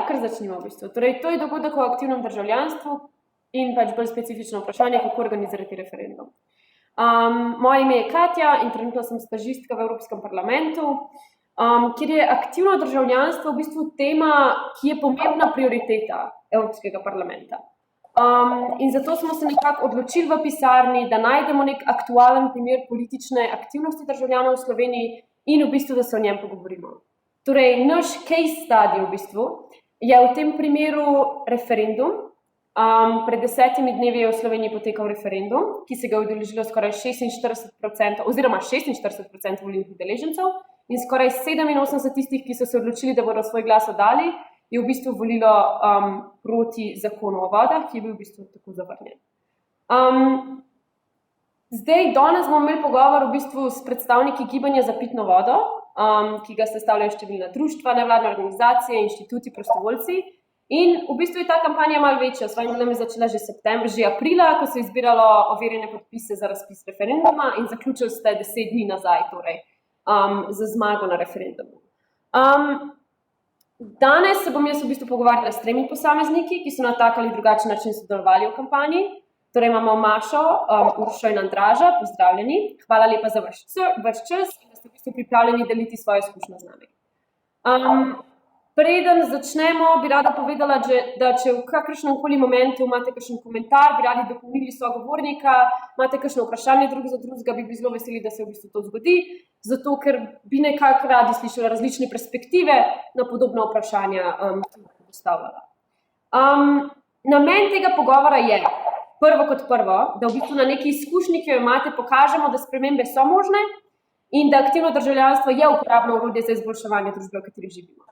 kar začnimo v bistvu. Torej, to je dogodek o aktivnem državljanstvu in pač bolj specifično vprašanje, kako organizirati referendum. Moje ime je Katja in trenutno sem stažistka v Evropskem parlamentu, kjer je aktivno državljanstvo v bistvu tema, ki je pomembna prioriteta Evropskega parlamenta. In zato smo se nekako odločili v pisarni, da najdemo nek aktualen primer politične aktivnosti državljanov v Sloveniji in v bistvu, da se o njem pogovorimo. Torej, naš case study v bistvu je v tem primeru referendum. Pred 10 dnevi je v Sloveniji potekal referendum, ki se ga je udeležilo skoraj 46% oziroma 46% volilnih udeležencev in skoraj 87 tistih, ki so se odločili, da bodo svoj glas oddali, je v bistvu volilo proti zakonu o vodah, ki je bil v bistvu tako zavrnjen. Zdaj, danes bomo imeli pogovor v bistvu s predstavniki Gibanja za pitno vodo, ki ga sestavljajo številna društva, nevladne organizacije, inštituti, prostovoljci. In v bistvu je ta kampanja malo večja. Svojem delom je začela že aprila, ko so izbiralo overjene podpise za razpis referenduma in zaključili ste 10 dni nazaj, torej za zmago na referendumu. Danes se bom jaz v bistvu pogovarjala s 3 posamezniki, ki so na tak ali drugačen način sodelovali v kampanji. Torej imamo Mašo, Uršo in Andraža, pozdravljeni. Hvala lepa za vaš čas in da ste v bistvu pripravljeni deliti svoje izkušnje z nami. Preden začnemo, bi rada povedala, da če v kakršnem koli momentu imate kakšen komentar, bi radi dopolnili sogovornika, imate kakšno vprašanje drug za drugega, bi bili zelo veseli, da se v bistvu to zgodi, zato ker bi nekako radi slišali različne perspektive na podobna vprašanja, ki bom postavljala. Namen tega pogovora je, prvo kot prvo, da v bistvu na neki izkušnji, ki jo imate, pokažemo, da spremembe so možne in da aktivno državljanstvo je uporabno orodje za izboljševanje družbe, v kateri živimo.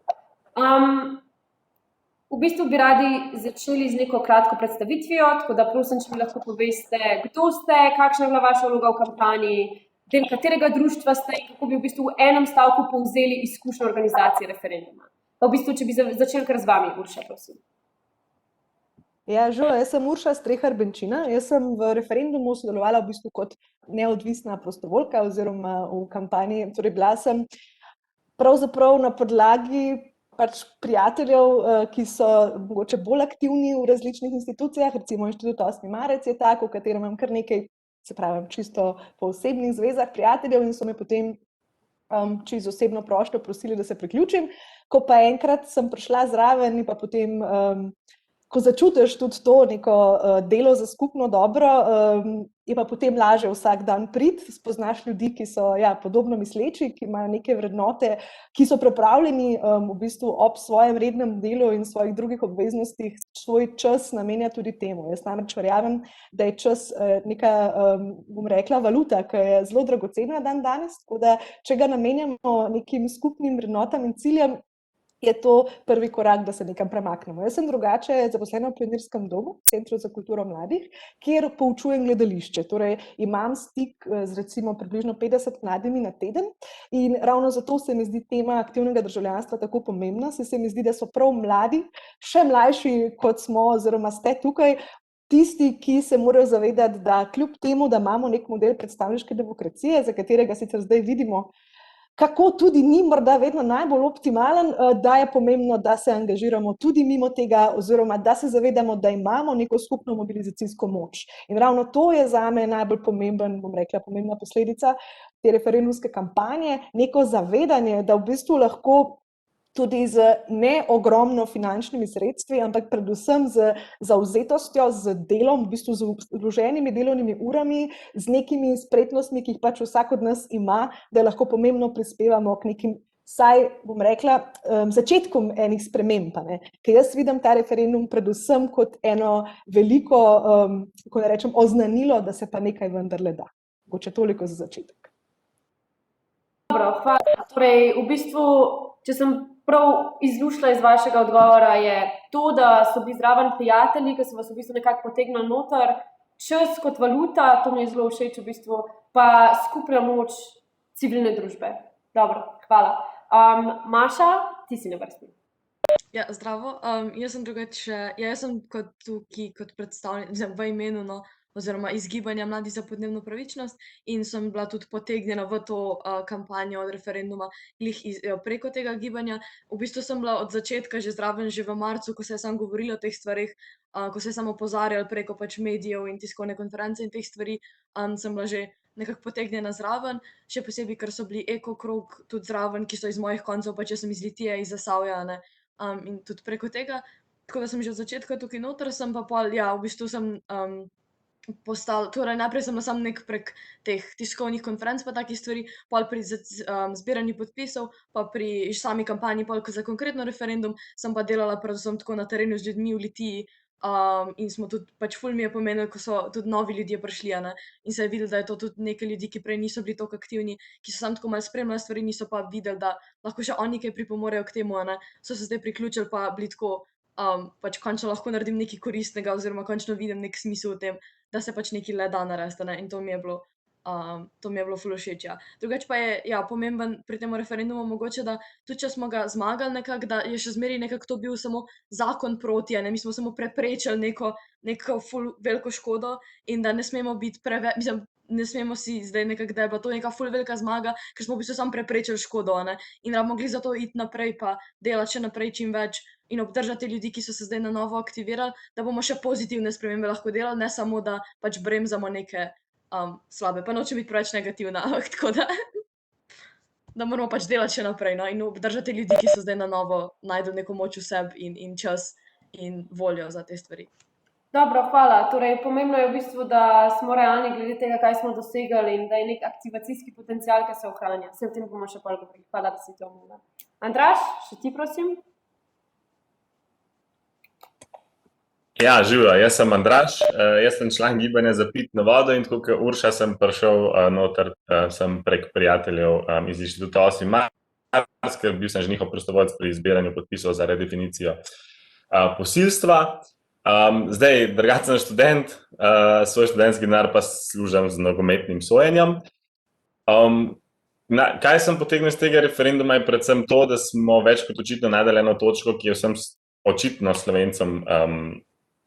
V bistvu bi radi začeli z neko kratko predstavitvijo, tako da prosim, če mi lahko poveste, kdo ste, kakšna je bila vaša vloga v kampanji, del katerega društva ste in kako bi v bistvu v enem stavku povzeli izkušnjo organizacije referenduma. Pa v bistvu, če bi začeli kar z vami, Urša, prosim. Ja, žal, jaz sem Urša Strehar Benčina. Jaz sem v referendumu sodelovala v bistvu kot neodvisna prostovoljka oziroma v kampanji. Torej, bila sem pravzaprav na podlagi prijateljev, ki so mogoče bolj aktivni v različnih institucijah, recimo Inštitut 8. marec je tak, v katerem imam kar nekaj, se pravi, čisto po osebnih zvezah prijateljev in so me potem čisto osebno prošlo prosili, da se priključim. Ko pa enkrat sem prišla zraven in pa potem, ko začutiš tudi to neko delo za skupno dobro, je pa potem lažje vsak dan priti, spoznaš ljudi, ki so podobno misleči, ki imajo neke vrednote, ki so pripravljeni v bistvu ob svojem rednem delu in svojih drugih obveznostih svoj čas namenja tudi temu. Jaz namreč verjamem, da je čas neka, bom rekla, valuta, ki je zelo dragocena danes, tako da če ga namenjamo nekim skupnim vrednotam in ciljem, je to prvi korak, da se nekam premaknemo. Jaz sem drugače zaposlena v Pionirskem domu, Centru za kulturo mladih, kjer poučujem gledališče. Torej, imam stik z recimo približno 50 mladimi na teden in ravno zato se mi zdi tema aktivnega državljanstva tako pomembna, saj se mi zdi, da so prav mladi, še mlajši kot smo oziroma ste tukaj, tisti, ki se morajo zavedati, da kljub temu, da imamo nek model predstavniške demokracije, za katerega sicer zdaj vidimo, kako tudi ni morda vedno najbolj optimalen, da je pomembno, da se angažiramo tudi mimo tega oziroma da se zavedamo, da imamo neko skupno mobilizacijsko moč. In ravno to je zame najbolj pomemben, bom rekla, pomembna posledica te referendumske kampanje, neko zavedanje, da v bistvu lahko tudi z ne ogromno finančnimi sredstvi, ampak predvsem z zavzetostjo, z delom, v bistvu z vloženimi delovnimi urami, z nekimi spretnostmi, ki jih pač vsak od nas ima, da lahko pomembno prispevamo k nekim, saj bom rekla, začetkom enih sprememb. Ker jaz vidim ta referendum predvsem kot eno veliko, kako ne rečem, oznanilo, da se pa nekaj vendarle da. Mogoče toliko za začetek. Dobro, hvala. Torej, v bistvu, če sem prav izlušla iz vašega odgovora, je to, da so bili zraven prijatelji, ki so vas v bistvu nekako potegnili noter, čas kot valuta, to mi je zelo všeč v bistvu, pa skupna moč civilne družbe. Dobro, hvala. Maša, ti si na vrsti. Ja, zdravo. Jaz sem drugače, jaz sem tukaj kot predstavnik, v imenu oziroma iz gibanja Mladi za podnebno pravičnost in sem bila tudi potegnjena v to kampanjo od referenduma preko tega gibanja. V bistvu sem bila od začetka že zraven, že v marcu, ko se je samo govorilo o teh stvarih, ko se je samo opozarjalo preko pač medijev in tiskovne konference in teh stvari, sem bila že nekako potegnjena zraven, še posebej, ker so bili ekokrog tudi zraven, ki so iz mojih koncev, pač jaz sem iz Litije, iz Zasavja, ne, in tudi preko tega. Tako da sem že od začetka tukaj noter, sem pa pol, ja, v bistvu sem torej najprej sem bila samo nek prek teh tiskovnih konferenc pa takih stvari, pol pri zbiranju podpisov, pa pri sami kampanji pol za konkretno referendum sem pa delala predvsem tako na terenu z ljudmi v Litiji, in smo tudi, pač ful mi je pomenilo, ko so tudi novi ljudje prišli, a ne, in se je videlo, da je to tudi nekaj ljudi, ki prej niso bili toliko aktivni, ki so samo tako malo spremljali stvari, niso pa videli, da lahko še oni kaj pripomorejo k temu, a ne, so se zdaj priključili pa bili tako, pač končno lahko naredim nekaj koristnega oziroma končno vidim neki smisel v tem, da se pač nekaj le da narediti, a ne, in to mi je bilo ful všeč, ja. Drugače pa je, ja, pomemben pri tem referendumu mogoče, da tudi če smo ga zmagali nekako, da je še zmeraj nekako to bil samo zakon proti, a ne, mi smo samo preprečili neko ful veliko škodo in da ne smemo biti mislim, ne smemo si zdaj nekako, da je bila to neka ful velika zmaga, ker smo v bistvu samo preprečili škodo, a ne, in rabimo glih zato iti naprej pa delati še naprej čim več in obdržati ljudi, ki so se zdaj na novo aktivirali, da bomo še pozitivne spremembe lahko delali, ne samo, da pač bremzamo neke slabe. Pa nočem biti preveč negativna, ampak tako da moramo pač delati še naprej, no, in obdržati ljudi, ki so zdaj na novo našli neko moč v sebi in čas in voljo za te stvari. Dobro, hvala. Torej, pomembno je v bistvu, da smo realni glede tega, kaj smo dosegali in da je nek aktivacijski potencial, ki se ohranja. Se o tem bomo še pol govorili. Hvala, da si to omenila. Andraž, še ti prosim? Ja, živijo, jaz sem Andraž, jaz sem član gibanja za pitno vodo in tako kot Urša sem prišel noter, sem prek prijateljev iz Inštituta 8. marec, ker bil sem že njihov prostovoljec pri zbiranju podpisov za redefinicijo posilstva. Zdaj, drugače sem študent, svoj študentski denar pa služim z nogometnim sojenjem. Kaj sem potegnil iz tega referenduma je predvsem to, da smo več kot očitno našli eno točko, ki je vsem očitno Slovencem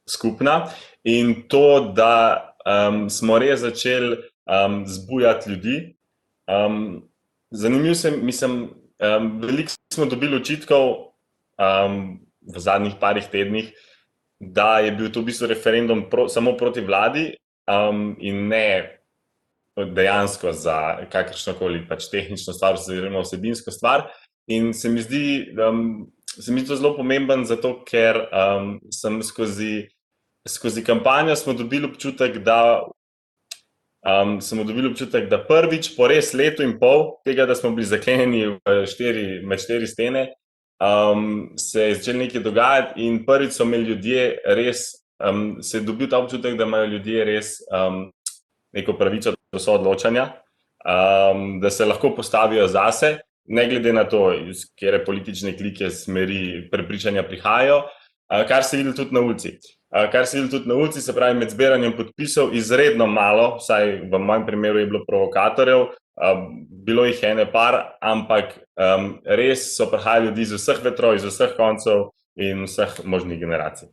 skupna, in to, da smo res začeli zbujati ljudi. Zanimiv sem, mislim, veliko smo dobili očitkov v zadnjih parih tednih, da je bil to v bistvu referendum samo proti vladi in ne dejansko za kakršnokoli pač tehnično stvar oziroma vsebinsko stvar. In se mi zdi to zelo pomemben, zato ker sem skozi kampanjo smo dobili občutek, da prvič po res letu in pol tega, da smo bili zaklenjeni med štiri stene, se je začelo nekaj dogajati in prvič so imeli ljudje res, se je dobil ta občutek, da imajo ljudje res neko pravico do soodločanja, da se lahko postavijo zase, ne glede na to, iz katere politične klike, smeri, prepričanja prihajajo, kar se vidi tudi na ulici. Se pravi, med zbiranjem podpisov izredno malo, vsaj v mojem primeru je bilo provokatorjev, bilo jih ene par, ampak res so prihajali ljudi iz vseh vetrov, iz vseh koncev in vseh možnih generacij.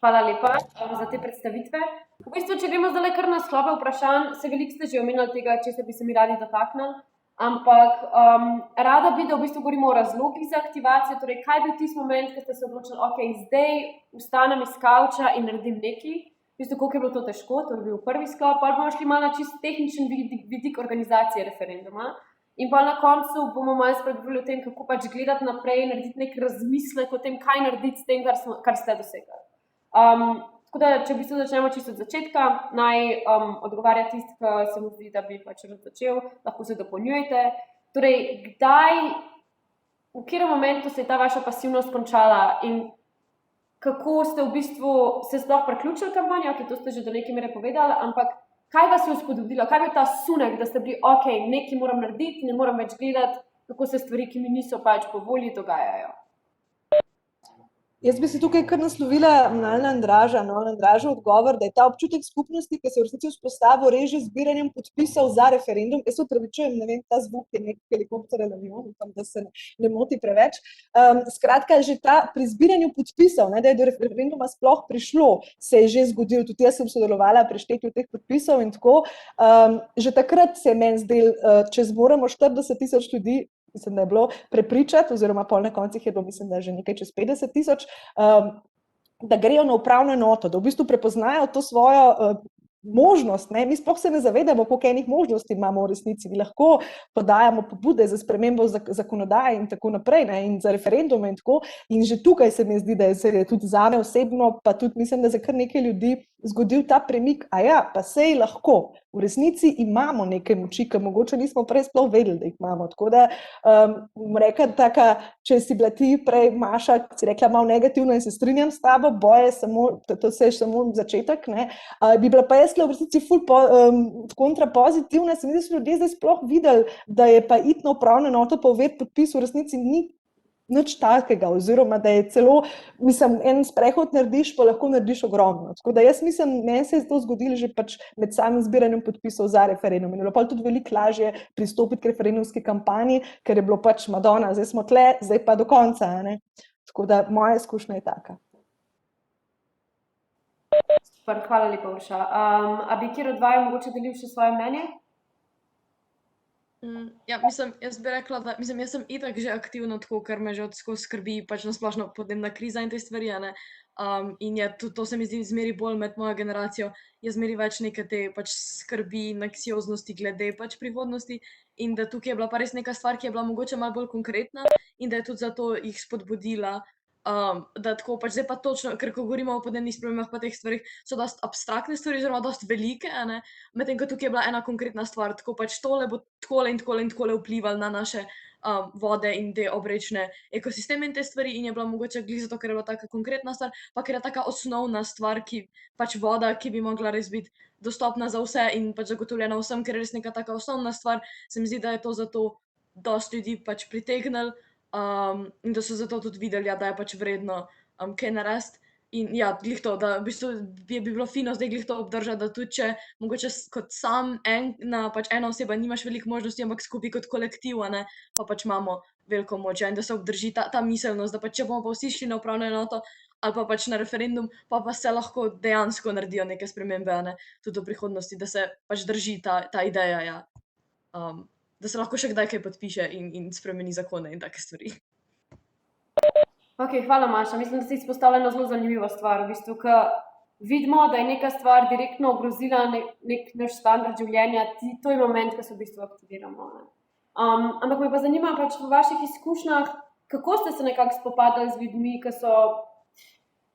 Hvala lepa za te predstavitve. V bistvu, če gremo zdaj kar na sklope vprašanj, se veliko ste že omenjali tega, česa bi se mi radi dotaknili, ampak rada bi, da v bistvu govorimo o razlogih za aktivacijo, torej kaj je bil tisti moment, ko ste se odločili, ok, zdaj vstanem iz kavča in naredim nekaj, v bistvu, koliko je bilo to težko, to je bil prvi sklop, ali bomo šli malo na čisto tehničen vidik organizacije referenduma in pa na koncu bomo malo spregovorili o tem, kako pač gledati naprej, narediti nek razmislek o tem, kaj narediti s tem, kar ste dosegali. Tako da, če v bistvu začnemo čisto od začetka, naj odgovarja tisti, ki se mu zdi, da bi pač rad začel, lahko se dopolnjujete. Torej, v katerem momentu se je ta vaša pasivnost končala in kako ste v bistvu se sploh priključili kampanji, ok, to ste že do neke mere povedali, ampak kaj vas je spodbudilo, kaj je bil ta sunek, da ste bili, ok, nekaj moram narediti, ne moram več gledati, kako se stvari, ki mi niso pač po volji, dogajajo? Jaz bi se tukaj kar naslovila na Andraža, no, na Andražev odgovor, da je ta občutek skupnosti, ki se je v resnici vzpostavil res že z zbiranjem podpisov za referendum. Jaz se opravičujem, ne vem, ta zvok je nek helikopter ali avion, upam, da se ne moti preveč. Skratka, že ta pri zbiranju podpisov, ne, da je do referenduma sploh prišlo, se je že zgodil, tudi jaz sem sodelovala pri štetju teh podpisov in tako. Že takrat se je meni zdelo, če zmoremo 40.000 ljudi, mislim, da je bilo prepričati, oziroma pol na koncih je bilo, mislim, da je že nekaj čez 50.000, da grejo na upravno enoto, da v bistvu prepoznajo to svojo možnost. Ne? Mi sploh se ne zavedamo, koliko enih možnosti imamo v resnici. Mi lahko podajamo pobude za spremembo zakonodaje in tako naprej, ne? In za referendume in tako. In že tukaj se mi zdi, da je tudi zame osebno, pa tudi mislim, da za kar nekaj ljudi zgodil ta premik, a ja, pa sej lahko. V resnici imamo nekaj moči, ki mogoče nismo prej sploh vedeli, da jih imamo. Tako da, rekla taka, če si bila ti prej, Maša, si rekla malo negativno in se strinjam s tabo, boje samo, to se je samo začetek, ne, bi bila pa jaz v resnici ful kontrapozitivna, se mi zdi, da so ljudje zdaj sploh videli, da je pa iti na upravno enoto pa uvedeti podpis v resnici ni nič takega, oziroma da je celo, mislim, en sprehod narediš, pa lahko narediš ogromno. Tako da jaz mislim, meni se je to zgodilo že pač med samim zbiranjem podpisov za referendum. In je bilo pa tudi veliko lažje pristopiti k referendumski kampanji, ker je bilo pač Madonna, zdaj smo tle, zdaj pa do konca. Ne? Tako da moja izkušnja je taka. Super, hvala lepa, Urša. A bi kjer od vaju mogoče delil še svoje mnenje? Ja, mislim, jaz bi rekla, da jaz sem itak že aktivno tako, ker me že skozi skrbi pač nasplošno podnebna kriza in te stvari, ne. In je tudi to se mi zdi zmeri bolj med mojo generacijo, je zmeri več neke te pač skrbi in anksioznosti glede pač prihodnosti in da tukaj je bila pa res neka stvar, ki je bila mogoče malo bolj konkretna in da je tudi zato jih spodbudila, da tako pač zdaj pa točno, ker ko govorimo o podnebnih spremembah pa teh stvarih, so dosti abstraktne stvari oziroma dosti velike, a ne, medtem ko tukaj je bila ena konkretna stvar, tako pač tole bo takole in takole in takole vplivalo na naše vode in te obrečne ekosisteme in te stvari in je bila mogoče glih zato, ker je bila taka konkretna stvar, pa ker je taka osnovna stvar, ki pač voda, ki bi mogla res biti dostopna za vse in pač zagotovljena vsem, ker je res neka taka osnovna stvar, se mi zdi, da je to zato dosti ljudi pač pritegnilo. In da so zato tudi videli, ja, da je pač vredno kaj narediti. In ja, glih to, da v bistvu bi bilo fino zdaj glih to obdržati, da tudi če mogoče kot sam pač ena oseba nimaš veliko možnosti, ampak skupaj kot kolektiv, a ne, pa pač imamo veliko moč, ja, in da se obdrži ta miselnost, da pač če bomo pa vsi šli na upravno enoto ali pa pač na referendum, pa se lahko dejansko naredijo neke spremembe, a ne, tudi v prihodnosti, da se pač drži ta ideja, ja. Da se lahko še kdaj kaj podpiše in spremeni zakone in take stvari. Ok, hvala, Maša. Mislim, da si izpostavila eno zelo zanimivo stvar, v bistvu, ker vidimo, da je neka stvar direktno ogrozila nek naš standard življenja, to je moment, ko se v bistvu aktiviramo. Ampak me pa zanima pač v vaših izkušnjah, kako ste se nekako spopadali z ljudmi,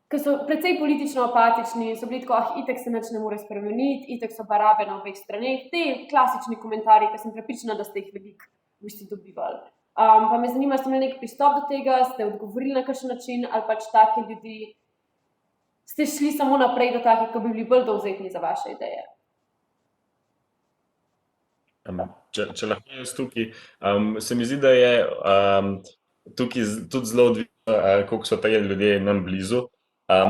ki so precej politično apatični, so bili tako, itek se nič ne more spremeniti, itek so barabe na obeh straneh, te klasični komentarji, ki sem prepričana, da ste jih veliko v bistvu dobivali. Pa me zanima, ste imeli nek pristop do tega, ste odgovorili na kakšen način ali pač take ljudi, ste šli samo naprej do takih, ki bi bili bolj dovzetni za vaše ideje? Če lahko jaz tukaj, se mi zdi, da je tukaj tudi zelo odvisno, koliko so te ljudje nam blizu.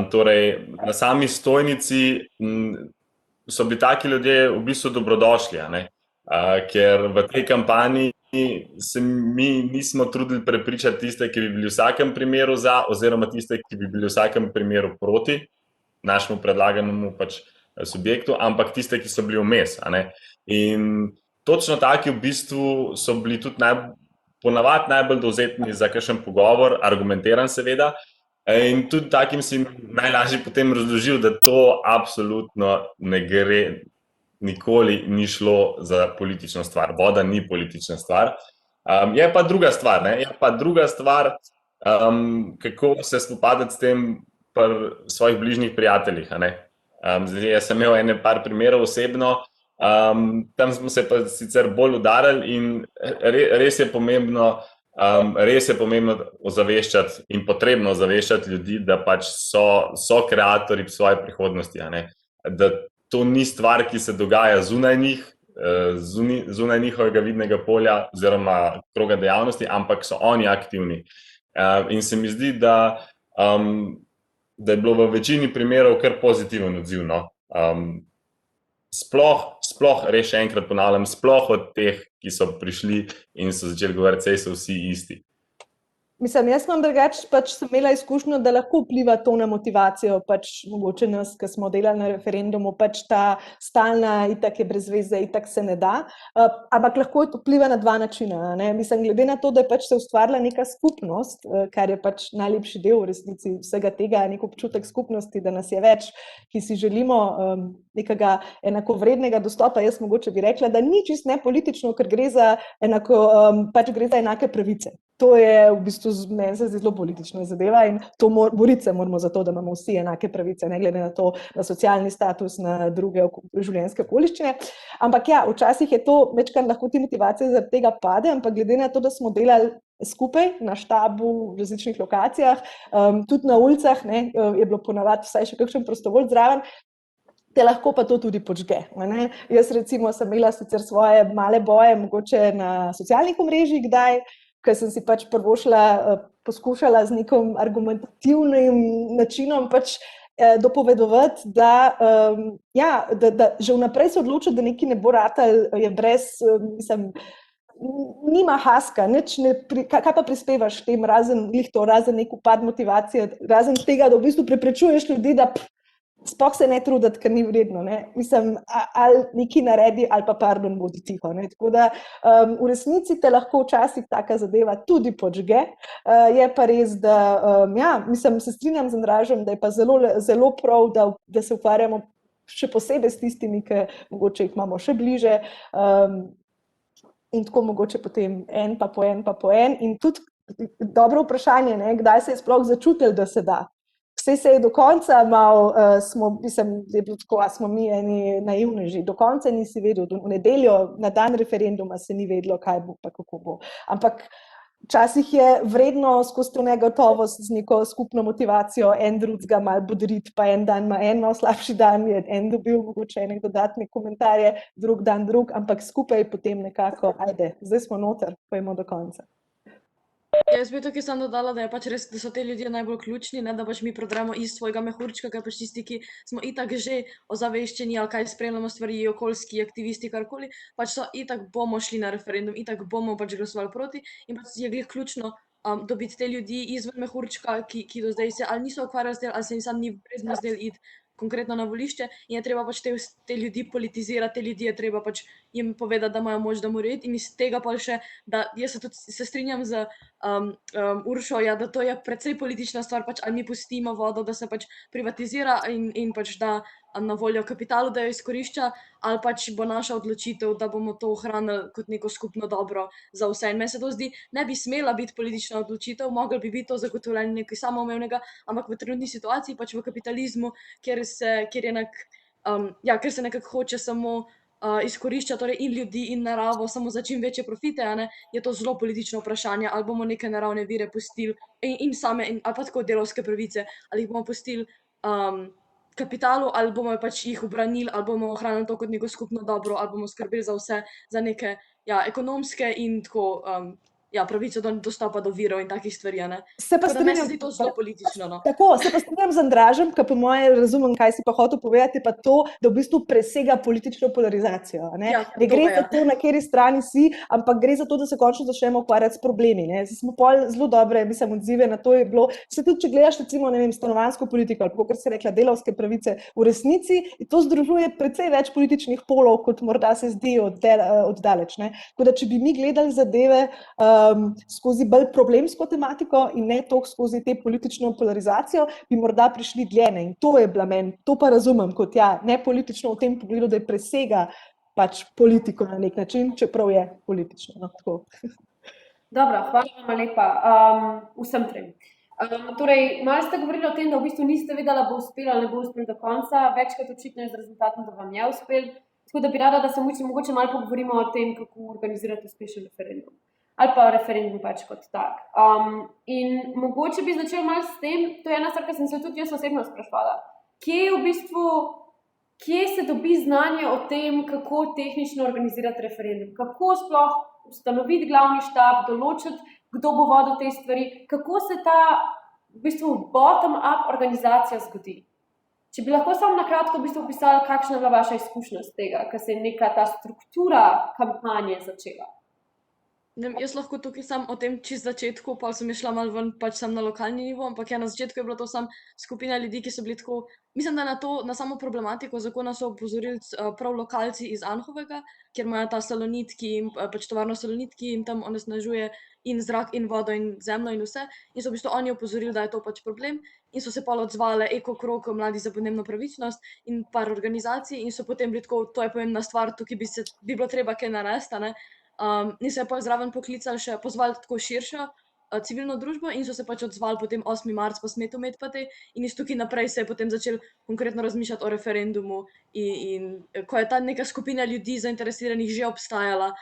Torej, na sami stojnici so bili taki ljudje v bistvu dobrodošli, a ne? Ker v tej kampanji se mi nismo trudili prepričati tiste, ki bi bili v vsakem primeru za, oziroma tiste, ki bi bili v vsakem primeru proti našemu predlaganemu pač subjektu, ampak tiste, ki so bili vmes, a ne? In točno taki v bistvu so bili tudi ponavadi najbolj dovzetni za kakšen pogovor, argumentiran seveda, in tudi takim si najlažje potem razložil, da to absolutno ne gre, nikoli ni šlo za politično stvar. Voda ni politična stvar. Je pa druga stvar, ne? Je pa druga stvar, kako se spopadati s tem pri svojih bližnjih prijateljih, a ne? Zdaj, jaz sem imel par primerov osebno, tam smo se pa sicer bolj udarili in res je pomembno ozaveščati in potrebno ozaveščati ljudi, da pač so kreatorji svoje prihodnosti, a ne? Da to ni stvar, ki se dogaja zunaj njih, zunaj njihovega vidnega polja oziroma kroga dejavnosti, ampak so oni aktivni. In se mi zdi, da da je bilo v večini primerov kar pozitiven odziv. No. Sploh, res še enkrat ponavljam, sploh od teh, ki so prišli in so začeli govoriti, saj so vsi isti. Mislim, jaz imam drugače, sem imela izkušnjo, da lahko vpliva to na motivacijo, mogoče nas, ki smo delali na referendumu, ta stalna, itak je brez veze, itak se ne da, ampak lahko to vpliva na dva načina, ne? Mislim, glede na to, da je se ustvarila neka skupnost, kar je najlepši del v resnici vsega tega, nek občutek skupnosti, da nas je več, ki si želimo nekega enakovrednega dostopa. Jaz mogoče bi rekla, da ni čisto nepolitično, ker gre za enake pravice. To je v bistvu meni se zdi zelo politična zadeva in boriti se moramo za to, da imamo vsi enake pravice, ne glede na to, na socialni status, na druge življenjske okoliščine. Ampak ja, včasih je to večkrat lahko ti motivacije zaradi tega pade, ampak glede na to, da smo delali skupaj na štabu v različnih lokacijah, tudi na ulicah, ne, je bilo ponavadi vsaj še kakšen prostovoljc zraven, te lahko pa to tudi počge. Ne? Jaz recimo sem imela sicer svoje male boje, mogoče na socialnih omrežjih kdaj, ker sem si poskušala z nekim argumentativnim načinom dopovedovati, da že vnaprej se odločiti, da nekaj ne bo ratal, je brez, nima haska, kaj pa prispevaš tem, razen nek upad motivacije, razen tega, da v bistvu preprečuješ ljudi, da sploh se ne truditi, ker ni vredno. Ne? Mislim, ali nekaj naredi, ali pa pardon, bodi tiho. Ne? Tako da v resnici te lahko včasih taka zadeva tudi počge. Je pa res, da se strinjam z Andražem, da je pa zelo prav, da se ukvarjamo še posebej s tistimi, ki mogoče jih imamo še bliže. In tako mogoče potem en pa po en. In tudi dobro vprašanje, ne? Kdaj se je sploh začutil, da se da. Vse se je do konca malo, smo mi eni naivneži, do konca nisi vedel, v nedeljo, na dan referenduma se ni vedelo, kaj bo pa kako bo. Ampak včasih je vredno skozi to negotovost z neko skupno motivacijo en drugega malo bodriti, pa en dan ima en malo slabši dan, je en dobil mogoče ene dodatne komentarje, drug dan drug, ampak skupaj potem nekako, ajde, zdaj smo noter, pojmo do konca. Jaz bi tukaj samo dodala, da je res, da so te ljudje najbolj ključni, ne, da mi prodremo iz svojega mehurčka, ker tisti, ki smo itak že ozaveščeni ali kaj spremljamo stvari, okoljski aktivisti, karkoli, so itak bomo šli na referendum, itak bomo glasovali proti in je glih ključno dobiti te ljudi izven mehurčka, ki do zdaj se ali niso ukvarjali s tem, ali se jim sam ni brezno zdelo iti konkretno na volišče in je treba te ljudi politizirati, te ljudi je treba jim povedati, da imajo moč, da morajo iti in iz tega pa še, da jaz se tudi se strinjam z Uršo, ja, da to je precej politična stvar, ali mi pustimo vodo, da se privatizira in da na voljo kapitalu, da jo izkorišča, ali bo naša odločitev, da bomo to ohranili kot neko skupno dobro za vse. In meni se to zdi, ne bi smela biti politična odločitev, moglo bi biti to zagotovljeno nekaj samoumevnega, ampak v trenutni situaciji, v kapitalizmu, kjer se nekako hoče samo izkorišča torej in ljudi in naravo samo za čim večje profite, je to zelo politično vprašanje, ali bomo neke naravne vire pustili in same, ali pa tako delavske pravice, ali jih bomo pustili kapitalu, ali bomo jih ubranili, ali bomo ohranili to kot neko skupno dobro, ali bomo skrbeli za vse, za neke ekonomske in tako pravico do dostopa do virov in takih stvari. Se pa strinjam, da je to zelo politično. No. Tako, se pa strinjam z Andražem, ki po moje razumem, kaj si pa hotel povedati, pa to, da v bistvu presega politično polarizacijo. Ne gre za to, na kateri strani si, ampak gre za to, da se končno začnemo ukvarjati s problemi. Zdaj smo zelo dobre, odzive na to je bilo. Se tudi, če gledaš recimo, stanovanjsko politiko ali kot si rekla, delavske pravice, v resnici to združuje precej več političnih polov, kot morda se zdi oddaleč. Tako da, če bi mi gledali zadeve skozi bolj problemsko tematiko in ne toliko skozi te politično polarizacijo, bi morda prišli dlje. In to je blamen, to pa razumem kot ne politično v tem pogledu, da je presega politiko na nek način, čeprav je politično. No, tako. Dobro, hvala vam lepa vsem trem. Torej, malo ste govorili o tem, da v bistvu niste vedeli, da bo uspelo ali ne bo uspelo do konca, večkrat očitno je z rezultatom, da vam je uspel. Tako da bi rada, da se mogoče malo pogovorimo o tem, kako organizirati uspešen referendum. Ali pa referendum kot tak. In mogoče bi začel malo s tem, to je ena stvar, ki sem se tudi jaz osebno sprašvala. Kje se dobi znanje o tem, kako tehnično organizirati referendum? Kako sploh ustanoviti glavni štab, določiti, kdo bo vodil te stvari? Kako se ta v bistvu bottom-up organizacija zgodi. Če bi lahko samo na kratko v bistvu opisali, kakšna je bila vaša izkušnja z tega, ko se je neka ta struktura kampanje začela. Jaz lahko tukaj sam o tem čisto začetku, pa sem šla malo ven pač sam na lokalni nivo, ampak ja, na začetku je bila to sam skupina ljudi, ki so bili tako, mislim, da na samo problematiko zakona so opozorili prav lokalci iz Anhovega, kjer imajo ta salonit, ki jim, pač tovarno salonit, ki jim tam onesnažuje in zrak in vodo in zemljo in vse, in so v bistvu oni opozorili, da je to pač problem in so se pol odzvale Eko krog, Mladi za podnebno pravičnost in par organizacij in so potem bili tako, to je pomembna stvar, tukaj bi bilo treba kaj narediti, ne. In se je pa zraven poklicali še, pozvali tako širšo civilno družbo in so se pač odzvali potem 8. marec pa Smetomед pa te in iz tukaj naprej se je potem začel konkretno razmišljati o referendumu in ko je ta neka skupina ljudi zainteresiranih že obstajala,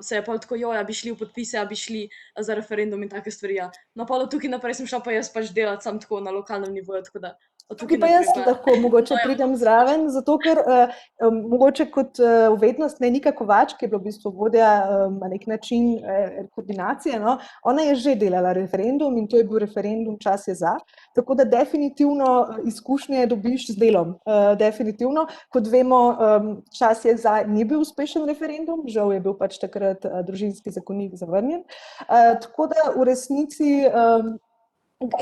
se je pa tako, ja, bi šli v podpise, bi šli za referendum in take stvari, ja. No, pa od tukaj naprej sem šla pa jaz pač delati sam tako na lokalnem nivoju, tako da od Tukaj tukaj pa jaz naprej lahko mogoče pridem zraven, zato ker mogoče kot uvednost Nika Kovač, ki je bila v bistvu vodja na nek način koordinacije, no, ona je že delala referendum in to je bil referendum Čas je za, tako da definitivno izkušnje dobiš z delom, definitivno. Kot vemo, Čas je za ni bil uspešen referendum, žal je bil pač takrat družinski zakonik zavrnjen, tako da v resnici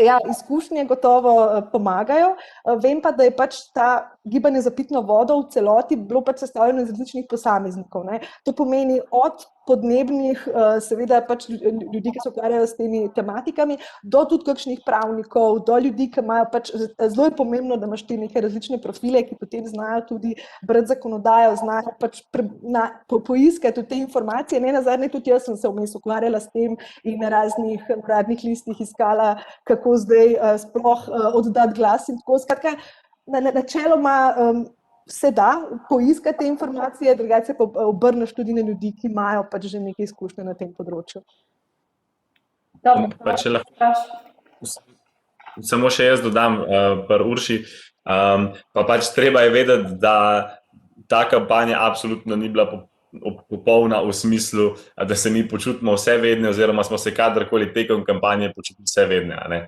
ja, izkušnje gotovo pomagajo. Vem pa, da je pač ta gibanje za pitno vodo v celoti bilo pač sestavljeno iz različnih posameznikov, ne. To pomeni od podnebnih, seveda pač ljudi, ki se ukvarjajo s temi tematikami, do tudi kakšnih pravnikov, do ljudi, ki imajo pač, zelo je pomembno, da imaš te neke različne profile, ki potem znajo tudi brati zakonodajo, znajo pač poiskati te informacije, ne nazadnje tudi jaz sem se vmes ukvarjala s tem in na raznih uradnih listih iskala, kako zdaj sploh oddati glas in tako, skratka, načeloma se da poiskati te informacije, drugače pa obrneš tudi na ljudi, ki imajo pač že nekaj izkušnje na tem področju. Pa če lahko samo še jaz dodam par Urši, pa pač treba je vedeti, da ta kampanja absolutno ni bila popolna v smislu, da se mi počutimo vse vedne oziroma smo se kadarkoli tekom kampanje počutili vse vedne, a ne.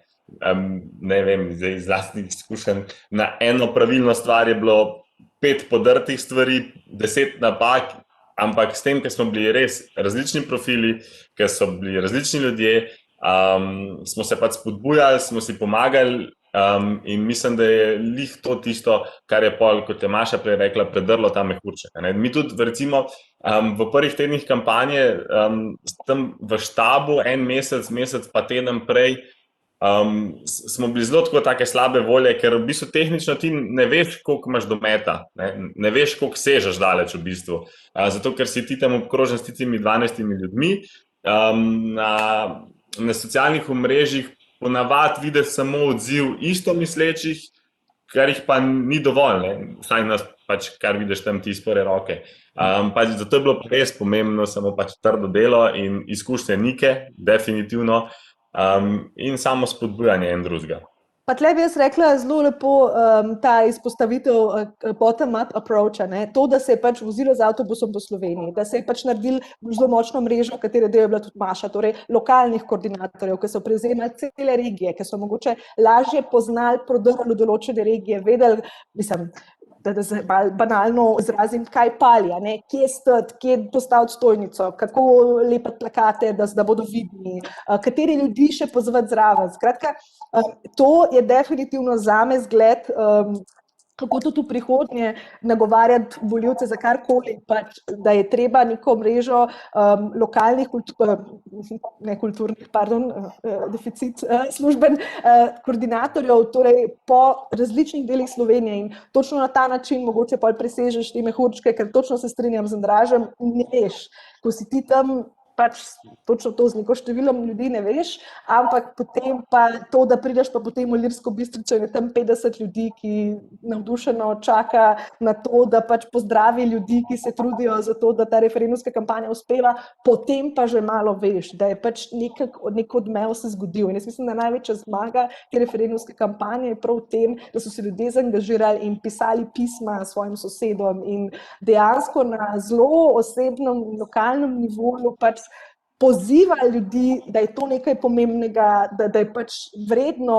Ne vem, zdaj iz lastnih izkušenj, na eno pravilno stvar je bilo 5 podrtih stvari, 10 napak, ampak s tem, ker smo bili res različni profili, ker so bili različni ljudje, smo se pač spodbujali, smo si pomagali in mislim, da je lih to tisto, kar je pol, kot je Maša prej rekla, predrlo ta mehurček. Mi tudi recimo v prvih tednih kampanje tam v štabu en mesec pa teden prej smo bili zelo tako take slabe volje, ker v bistvu tehnično ti ne veš, koliko imaš dometa, ne veš, koliko sežeš daleč v bistvu, zato ker si ti tam obkrožen s tistimi 12 ljudmi, na socialnih omrežjih ponavadi vidiš samo odziv isto mislečih, kar jih pa ni dovolj, ne, vsaj nas pač, kar vidiš tam ti iz prve roke. Pač zato je bilo res pomembno samo pač trdo delo in izkušnje Nike, definitivno, in samo spodbujanje en drugega. Pa tle bi jaz rekla zelo lepo ta izpostavitev bottom-up approacha, ne? To, da se je pač vozilo z avtobusom po Sloveniji, da se je pač naredil zelo močno mrežo, katere del je bila tudi Maša, torej lokalnih koordinatorjev, ki so prevzemali cele regije, ki so mogoče lažje poznali prodrlo določene regije, vedeli, mislim, da se banalno izrazim, kaj palja, ne? Kje stati, kje postaviti stojnico, kako lepiti plakate, da bodo vidni, kateri ljudi še pozvati zraven. Skratka, to je definitivno zame zgled, kako tudi v prihodnje nagovarjati volivce za karkoli, pač, da je treba neko mrežo lokalnih deficit služben koordinatorjev, torej po različnih delih Slovenije in točno na ta način mogoče pol presežeš te mehurčke, ker točno se strinjam z Andražem, ne veš, ko si ti tam pač točno to z neko številom ljudi ne veš, ampak potem pa to, da prideš pa potem v Ilirsko Bistrico in je tam 50 ljudi, ki navdušeno čaka na to, da pač pozdravi ljudi, ki se trudijo za to, da ta referendumska kampanja uspeva, potem pa že malo veš, da je pač nek odmev se zgodil. In jaz mislim, da največja zmaga te referendumske kampanje je prav v tem, da so se ljudje zaangažirali in pisali pisma svojim sosedom in dejansko na zelo osebnem, lokalnem nivoju pač poziva ljudi, da je to nekaj pomembnega, da je pač vredno,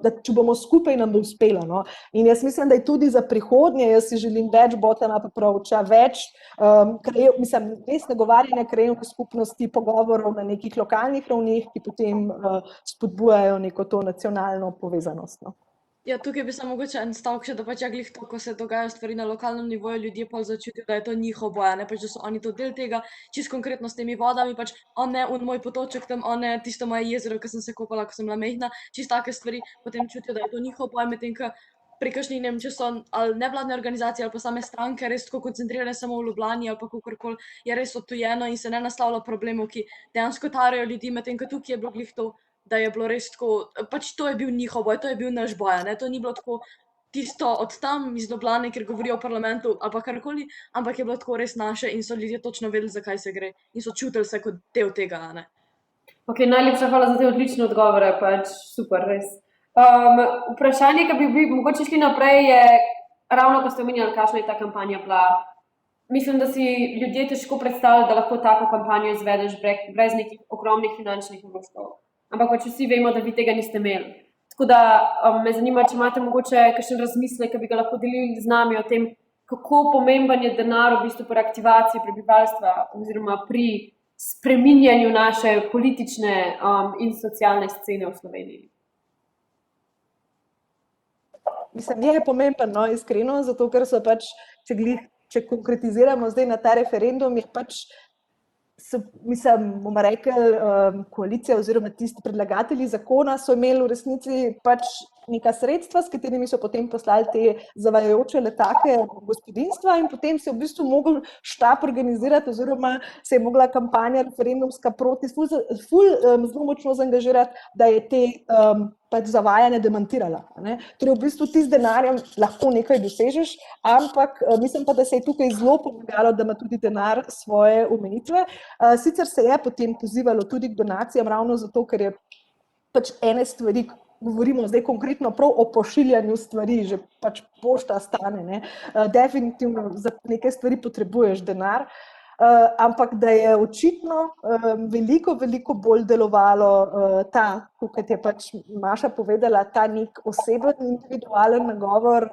da če bomo skupaj, nam bo uspelo. No? In jaz mislim, da je tudi za prihodnje, jaz si želim več bottom-up approacha, več res nagovarjanja krajevnih skupnosti, pogovorov na nekih lokalnih ravneh, ki potem spodbujajo neko to nacionalno povezanost. No? Ja, tukaj bi samo mogoče en stavek še, da pač glih to, ko se dogajajo stvari na lokalnem nivoju, ljudje pa začutijo, da je to njihov boja, ne pač, da so oni to del tega, čisto konkretno s temi vodami, pač ne, moj potoček tam, ne, tisto moje jezero, ki sem se kopala, ko sem bila majhna, čisto take stvari, potem čutijo, da je to njihov boj, medtem ko pri kakšnih, ne vem, če so ali nevladne organizacije ali pa same stranke res tako koncentrirane samo v Ljubljani ali pa kakorkoli, je res odtujeno in se ne naslavlja problemov, ki dejansko tarajo ljudi, medtem ko tukaj je bilo glih to, da je bilo res tako, pač to je bil njihov boj, to je bil naš boj, ne, to ni bilo tako tisto od tam iz Ljubljane, ker govorijo o parlamentu ali pa karkoli, ampak je bilo tako res naše in so ljudje točno vedeli, zakaj se gre in so čutili se kot del tega, ne. Ok, najlepša hvala za te odlične odgovore, pač super, res. Vprašanje, ki bi mogoče šli naprej, je ravno, ko ste omenjali, kakšna je ta kampanja bila. Mislim, da si ljudje težko predstavljajo, da lahko tako kampanjo izvedeš brez nekih ogromnih finančnih vložkov. Ampak pač vsi vemo, da vi tega niste imeli. Tako da me zanima, če imate mogoče kakšen razmislek, ki bi ga lahko delili z nami o tem, kako pomemben je denar v bistvu pri aktivaciji prebivalstva oziroma pri spreminjanju naše politične in socialne scene v Sloveniji. Mislim, je pomemben, no, iskreno, zato ker so pač, če konkretiziramo zdaj na ta referendum, je pač bomo rekli, koalicija oziroma tisti predlagatelji zakona so imeli v resnici pač neka sredstva, s katerimi so potem poslali te zavajajoče letake gospodinjstva in potem se je v bistvu mogel štab organizirati oziroma se je mogla kampanja referendumska proti zelo močno zaangažirati, da je te pač zavajanje demantirala. Ne? Torej, v bistvu ti z denarjem lahko nekaj dosežeš, ampak mislim pa, da se je tukaj zelo pomagalo, da ima tudi denar svoje omejitve. Sicer se je potem pozivalo tudi k donacijam, ravno zato, ker je pač ene stvari, govorimo zdaj konkretno prav o pošiljanju stvari, že pač pošta stane, ne? Definitivno za neke stvari potrebuješ denar. Ampak da je očitno veliko bolj delovalo ta, kot je pač Maša povedala, ta nek oseben, individualen nagovor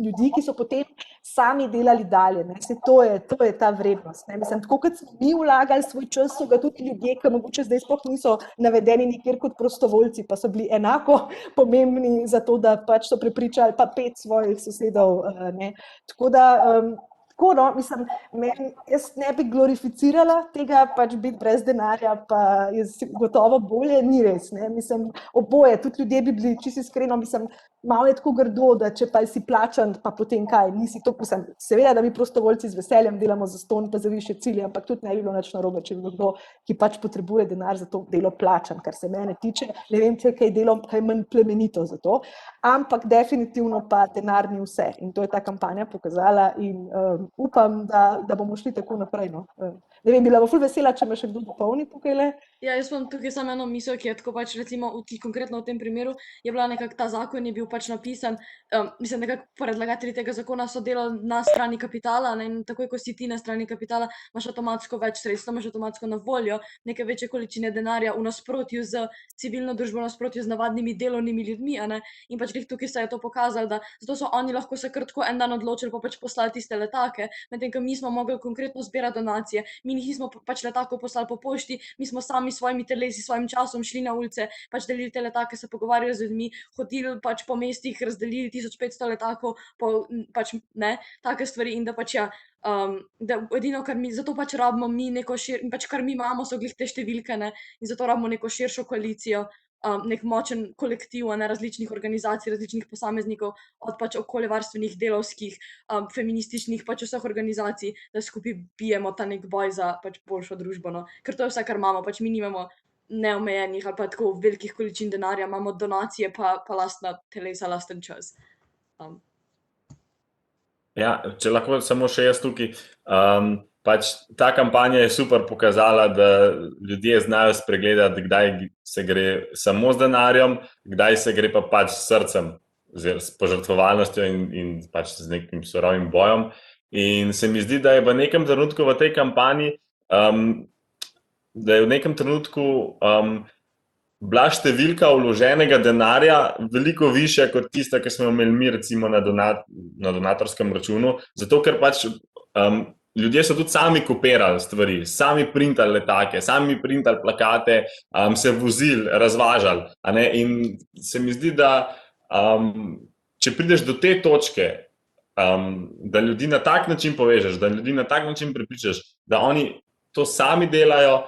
ljudi, ki so potem sami delali dalje. Ne? To je ta vrednost. Ne? Mislim, tako kot smo mi vlagali svoj čas, so ga tudi ljudje, ki mogoče zdaj sploh niso navedeni nikjer kot prostovoljci, pa so bili enako pomembni za to, da pač so prepričali pa 5 svojih sosedov. Ne? Tako da mislim, jaz ne bi glorificirala tega, pač biti brez denarja, pa je gotovo bolje, ni res. Ne? Mislim, oboje, tudi ljudje bi bili, čisto iskreno, mislim, malo je tako grdo, da če pa si plačan, pa potem kaj, nisi to, mislim, seveda, da mi prostovoljci z veseljem delamo za ston, pa za višje cilje, ampak tudi ne bi bilo nič narobe, če bi bilo kdo, ki pač potrebuje denar za to delo plačan, kar se mene tiče, ne vem, če kaj delo, kaj manj plemenito za to, ampak definitivno pa denar ni vse in to je ta kampanja pokazala in upam, da bomo šli tako naprej. No. Ne vem, bila bo ful vesela, če me še kdo dopolni tukaj le. Ja, jaz imam tukaj samo eno misel, ki je tako pač recimo konkretno v tem primeru, je bila nekako ta zakon je bil pač napisan, mislim, nekako predlagatelji tega zakona so delali na strani kapitala, ne, in takoj, ko si ti na strani kapitala, imaš avtomatsko več sredstev, imaš avtomatsko na voljo neke večje količine denarja v nasprotju z civilno družbo, v nasprotju z navadnimi delovnimi ljudmi, a ne, in pač tukaj se je to pokazalo, da zato so oni lahko se kar tako en dan odločili pa pač poslali tiste letake, medtem ko mi smo mogli konkretno zbirati donacije, mi jih nismo pač letakov poslali po pošti, mi smo sami svojimi telesi, svojim časom šli na ulice, pač delili te letake, se pogovarjali z ljudmi, hodili pač po mestih, razdelili 1500 letakov, pač ne, take stvari in da pač ja, da edino, kar mi, zato pač rabimo mi neko pač kar mi imamo, so glih te številke, ne, in zato rabimo neko širšo koalicijo, nek močen kolektiv, ne, različnih organizacij, različnih posameznikov, od pač okoljevarstvenih, delavskih, feminističnih, pač vseh organizacij, da skupaj bijemo ta nek boj za pač boljšo družbo, no. Ker to je vse, kar imamo, pač mi nimamo neomejenih ali pa tako velikih količin denarja, imamo donacije pa lastna telesa, lasten čas. Ja, če lahko samo še jaz tukaj, pač ta kampanja je super pokazala, da ljudje znajo spregledati, kdaj se gre samo z denarjem, kdaj se gre pa pač s srcem, s požrtvovalnostjo in pač z nekim surovim bojem. In se mi zdi, da je v nekem trenutku v tej kampanji da je v nekem trenutku bila številka vloženega denarja veliko višja kot tista, ki smo jo imeli mi recimo na donatorskem računu, zato ker pač ljudje so tudi sami kopirali stvari, sami printali letake, sami printali plakate, se vozili, razvažali. A ne? In se mi zdi, da če prideš do te točke, da ljudi na tak način povežeš, da ljudi na tak način prepričaš, da oni to sami delajo,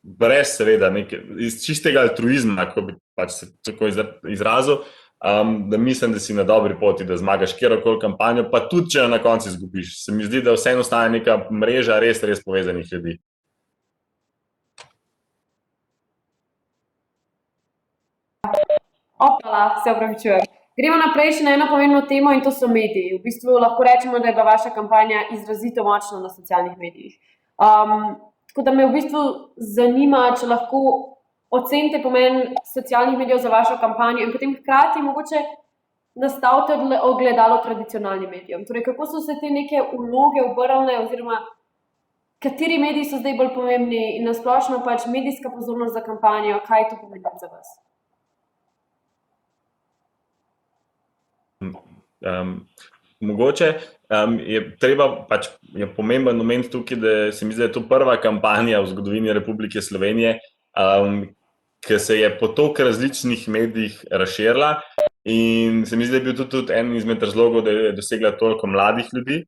brez seveda iz čistega altruizma, ko bi pač se tako izrazil, da mislim, da si na dobri poti, da zmagaš kjerokoli kampanjo, pa tudi, če jo na koncu izgubiš. Se mi zdi, da vseeno ostane neka mreža res povezanih ljudi. Opala, se opravičujem. Gremo naprej še na eno pomembno temo in to so mediji. V bistvu lahko rečemo, da je bila vaša kampanja izrazito močna na socialnih medijih. Tako da me v bistvu zanima, če lahko ocenite pomen socialnih medijev za vašo kampanjo in potem hkrati mogoče nastavite ogledalo tradicionalnim medijem. Torej, kako so se te neke vloge obrnile oziroma kateri mediji so zdaj bolj pomembni in nasplošno pač medijska pozornost za kampanjo, kaj to pomeni za vas? Mogoče je treba, pač je pomemben moment tukaj, da se mi zdi, da je to prva kampanja v zgodovini Republike Slovenije, ki se je po toliko različnih medijih razširila in se mi zdi, da je bil tudi en izmed razlogov, da je dosegla toliko mladih ljudi.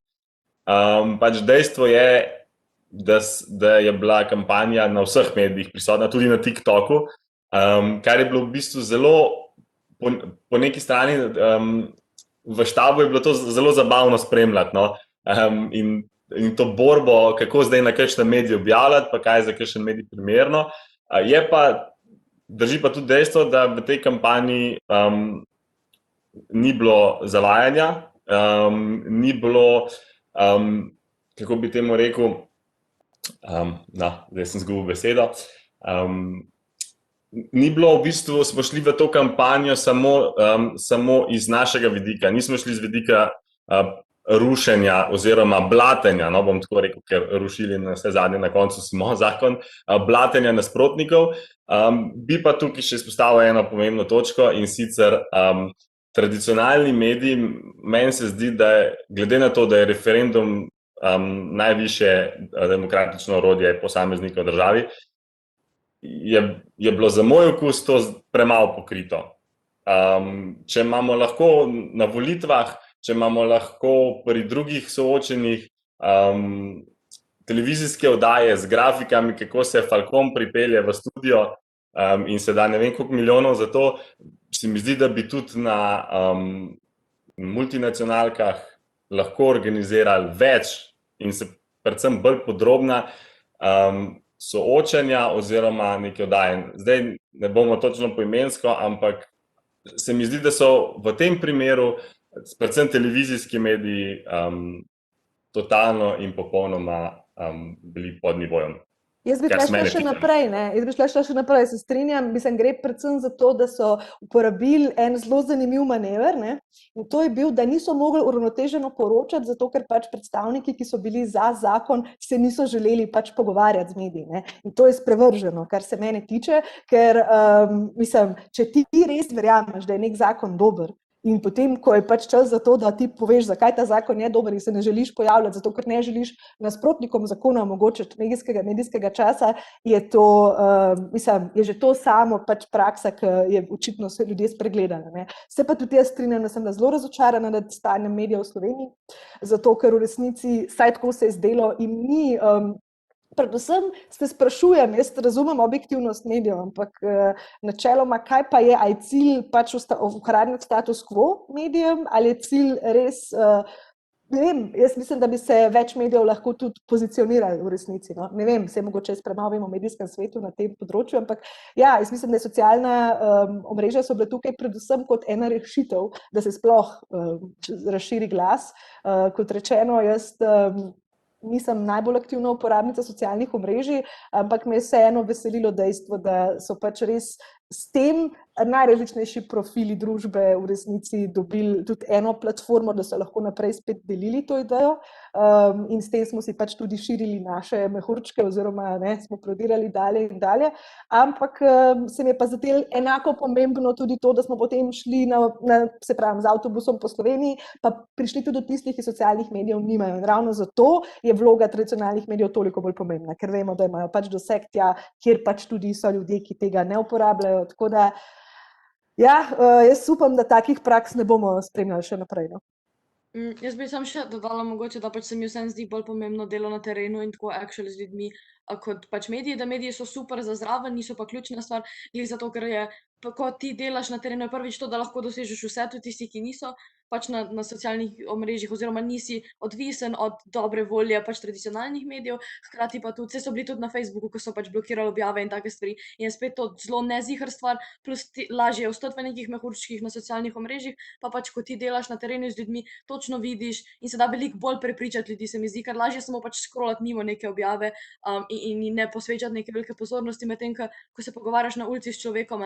Pač dejstvo je, da je bila kampanja na vseh medijih prisotna, tudi na TikToku, kar je bilo v bistvu zelo, po neki strani, v štabu je bilo to zelo zabavno spremljati, no? In to borbo, kako zdaj na kakšnem mediju objavljati, pa kaj je za kakšen medij primerno. Drži pa tudi dejstvo, da v tej kampanji ni bilo zavajanja, ni bilo, kako bi temu rekel, zdaj sem izgubil besedo, ni bilo v bistvu, smo šli v to kampanjo samo iz našega vidika, nismo šli z vidika rušenja oziroma blatenja, no bom tako rekel, ker rušili na vse zadnje, na koncu smo zakon, blatenja nasprotnikov. Bi pa tukaj še izpostavil eno pomembno točko in sicer tradicionalni mediji, meni se zdi, da je, glede na to, da je referendum najvišje demokratično orodje posameznika v državi, je bilo za moj okus to premalo pokrito. Če imamo lahko na volitvah, če imamo lahko pri drugih soočenjih televizijske oddaje z grafikami, kako se Falcon pripelje v studio in se da ne vem koliko milijonov za to, se mi zdi, da bi tudi na multinacionalkah lahko organizirali več in se predvsem bolj podrobna soočenja oziroma neke oddaje. Zdaj ne bomo točno poimensko, ampak se mi zdi, da so v tem primeru predvsem televizijski mediji totalno in popolnoma bili pod nivojem. Jaz bi šla še naprej, se strinjam, gre predvsem za to, da so uporabili en zelo zanimiv manever, ne? In to je bil, da niso mogli uravnoteženo poročati, zato ker pač predstavniki, ki so bili za zakon, se niso želeli pač pogovarjati z mediji, ne? In to je sprevrženo, kar se mene tiče, ker če ti res verjameš, da je nek zakon dober, in potem, ko je pač čas za to, da ti poveš, zakaj ta zakon je dober in se ne želiš pojavljati, zato ker ne želiš nasprotnikom zakona omogočiti medijskega časa, je to, je že to samo pač praksa, ki je očitno se ljudje spregledala, ne. Se pa tudi jaz strinjam, da sem zelo razočarana nad stanjem medijev v Sloveniji, zato ker v resnici, vsaj tako se je zdelo, in ni, predvsem se sprašujem, jaz razumem objektivnost medijev, ampak načeloma, kaj pa je, a je cilj pač ohraniti status quo medijem, ali je cilj res, ne vem, jaz mislim, da bi se več medijev lahko tudi pozicionirali v resnici, no, ne vem, se mogoče premalo vem o medijskem svetu na tem področju, ampak ja, jaz mislim, da je socialna omrežja so bile tukaj predvsem kot ena rešitev, da se sploh razširi glas, kot rečeno, jaz nisem najbolj aktivna uporabnica socialnih omrežij, ampak me je vseeno veselilo dejstvo, da so pač res s tem najrazličnejši profili družbe v resnici dobili tudi eno platformo, da so lahko naprej spet delili to idejo. In s tem smo si pač tudi širili naše mehurčke oziroma smo prodirali dalje in dalje. Ampak se mi je pa zdelo enako pomembno tudi to, da smo potem šli se pravi, z avtobusom po Sloveniji, pa prišli tudi do tistih, ki socialnih medijev nimajo. In ravno zato je vloga tradicionalnih medijev toliko bolj pomembna, ker vemo, da imajo pač doseg tja, kjer pač tudi so ljudje, ki tega ne uporabljajo. Tako da, ja, jaz upam, da takih praks ne bomo spremljali še naprej. No? Jaz bi sam še dodala mogoče, da pač se mi vseeno zdi bolj pomembno delo na terenu in tako actually z ljudmi, kot pač mediji, da mediji so super za zraven, niso pa ključna stvar, glih zato, ker je, ko ti delaš na terenu, je prvič to, da lahko dosežeš vse, tudi tisti, ki niso pač na socialnih omrežjih oziroma nisi odvisen od dobre volje pač tradicionalnih medijev, hkrati pa tudi, so bili tudi na Facebooku, ko so pač blokirali objave in take stvari in je spet to zelo neziher stvar, plus lažje je ostati v nekih mehurčkih na socialnih omrežjih, pa pač, ko ti delaš na terenu z ljudmi, točno vidiš in se da veliko bolj prepričati ljudi, se mi zdi, ker lažje samo pač scrollati mimo neke objave in ne posvečati neke velike pozornosti, medtem ko se pogovarjaš na ulici s človekom,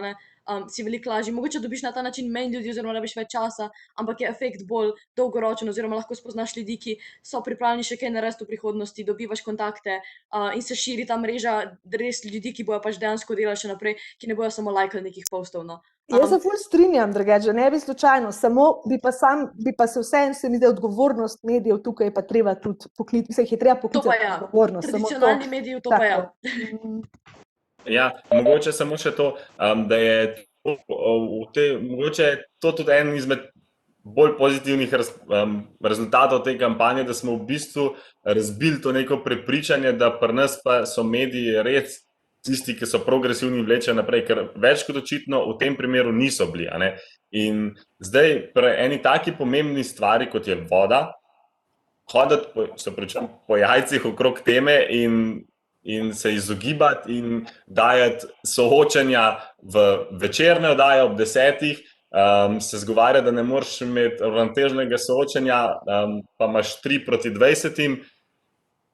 si veliko lažje. Mogoče dobiš na ta način manj ljudi oziroma rabiš več časa, ampak je efekt bolj dolgoročen oziroma lahko spoznaš ljudi, ki so pripravljeni še kaj narediti v prihodnosti, dobivaš kontakte in se širi ta mreža res ljudi, ki bojo pač dejansko delali še naprej, ki ne bojo samo lajkali nekih postov. No. Jaz se ful strinjam, drugače, ne bi slučajno, samo bi pa se vseeno, se mi zdi, odgovornost medijev tukaj pa treba tudi poklicati, se jih je treba poklicati ja. odgovornost. Tradicionalni mediji to pa ja. Ja, mogoče samo še to, da je mogoče to tudi en izmed bolj pozitivnih rezultatov te kampanje, da smo v bistvu razbili to neko prepričanje, da pri nas pa so mediji res tisti, ki so progresivni, vlečejo naprej, ker več kot očitno v tem primeru niso bili. In zdaj pri eni taki pomembni stvari, kot je voda, hoditi po jajcih okrog teme in se izogibati in dajati soočenja v večerne oddaje ob 10:00, se zgovarja, da ne moreš imeti uravnoteženega soočenja, pa imaš 3 proti 20.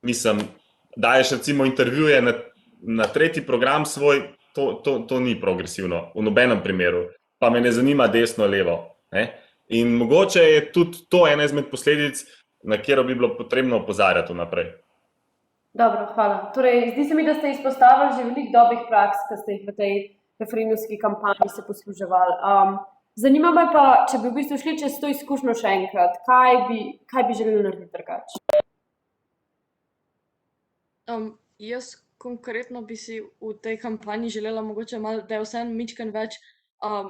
Mislim, daješ recimo intervjuje na tretji program svoj, to ni progresivno, v nobenem primeru. Pa me ne zanima desno, levo. In mogoče je tudi to ena izmed posledic, na katero bi bilo potrebno opozarjati vnaprej. Dobro, hvala. Torej, zdi se mi, da ste izpostavili že veliko dobrih praks, ki ste jih v tej referendumski kampanji se posluževali. Zanima me pa, če bi v bistvu šli čez to izkušnjo še enkrat, kaj bi želeli narediti drugače? Jaz konkretno bi si v tej kampanji želela mogoče malo, da je vseeno mičken več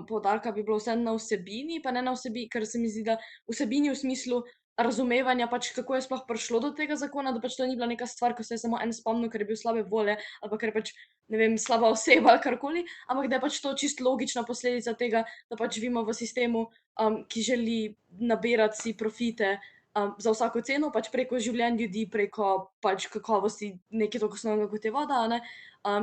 poudarka bi bilo vseeno na vsebini, pa ne na vsebini, ker se mi zdi, da vsebini v smislu razumevanja, pač kako je sploh prišlo do tega zakona, da pač to ni bila neka stvar, ko se je samo en spomnil, ker je bil slabe volje, ali pa ker je pač, ne vem, slaba oseba ali karkoli, ampak da je pač to čisto logična posledica tega, da pač živimo v sistemu, ki želi nabirati si profite za vsako ceno, pač preko življenj ljudi, preko pač kakovosti nekaj toliko osnovnega, kot je voda,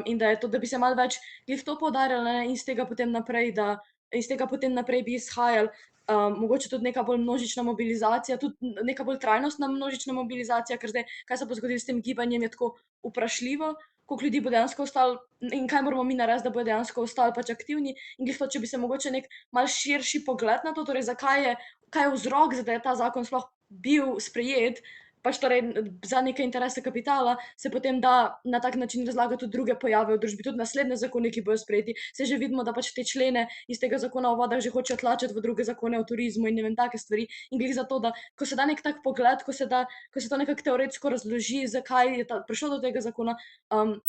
in da je to, da bi se malo več glih to poudarjalo, in iz tega potem naprej bi izhajali mogoče tudi neka bolj množična mobilizacija, tudi neka bolj trajnostna množična mobilizacija, ker zdaj, kaj se bo zgodilo s tem gibanjem, je tako vprašljivo, koliko ljudi bo dejansko ostalo in kaj moramo mi narediti, da bodo dejansko ostali pač aktivni. In glih to, če bi se mogoče nek mal širši pogled na to, torej kaj je vzrok, da je ta zakon sploh bil sprejet, pač torej za neke interese kapitala, se potem da na tak način razlagati tudi druge pojave v družbi, tudi naslednje zakone, ki bojo sprejeti. Se že vidimo, da pač te člene iz tega zakona o vodah že hočejo tlačiti v druge zakone o turizmu in ne vem, take stvari. In glih zato, da ko se da nek tak pogled, ko se to nekako teoretsko razloži, zakaj je prišlo do tega zakona,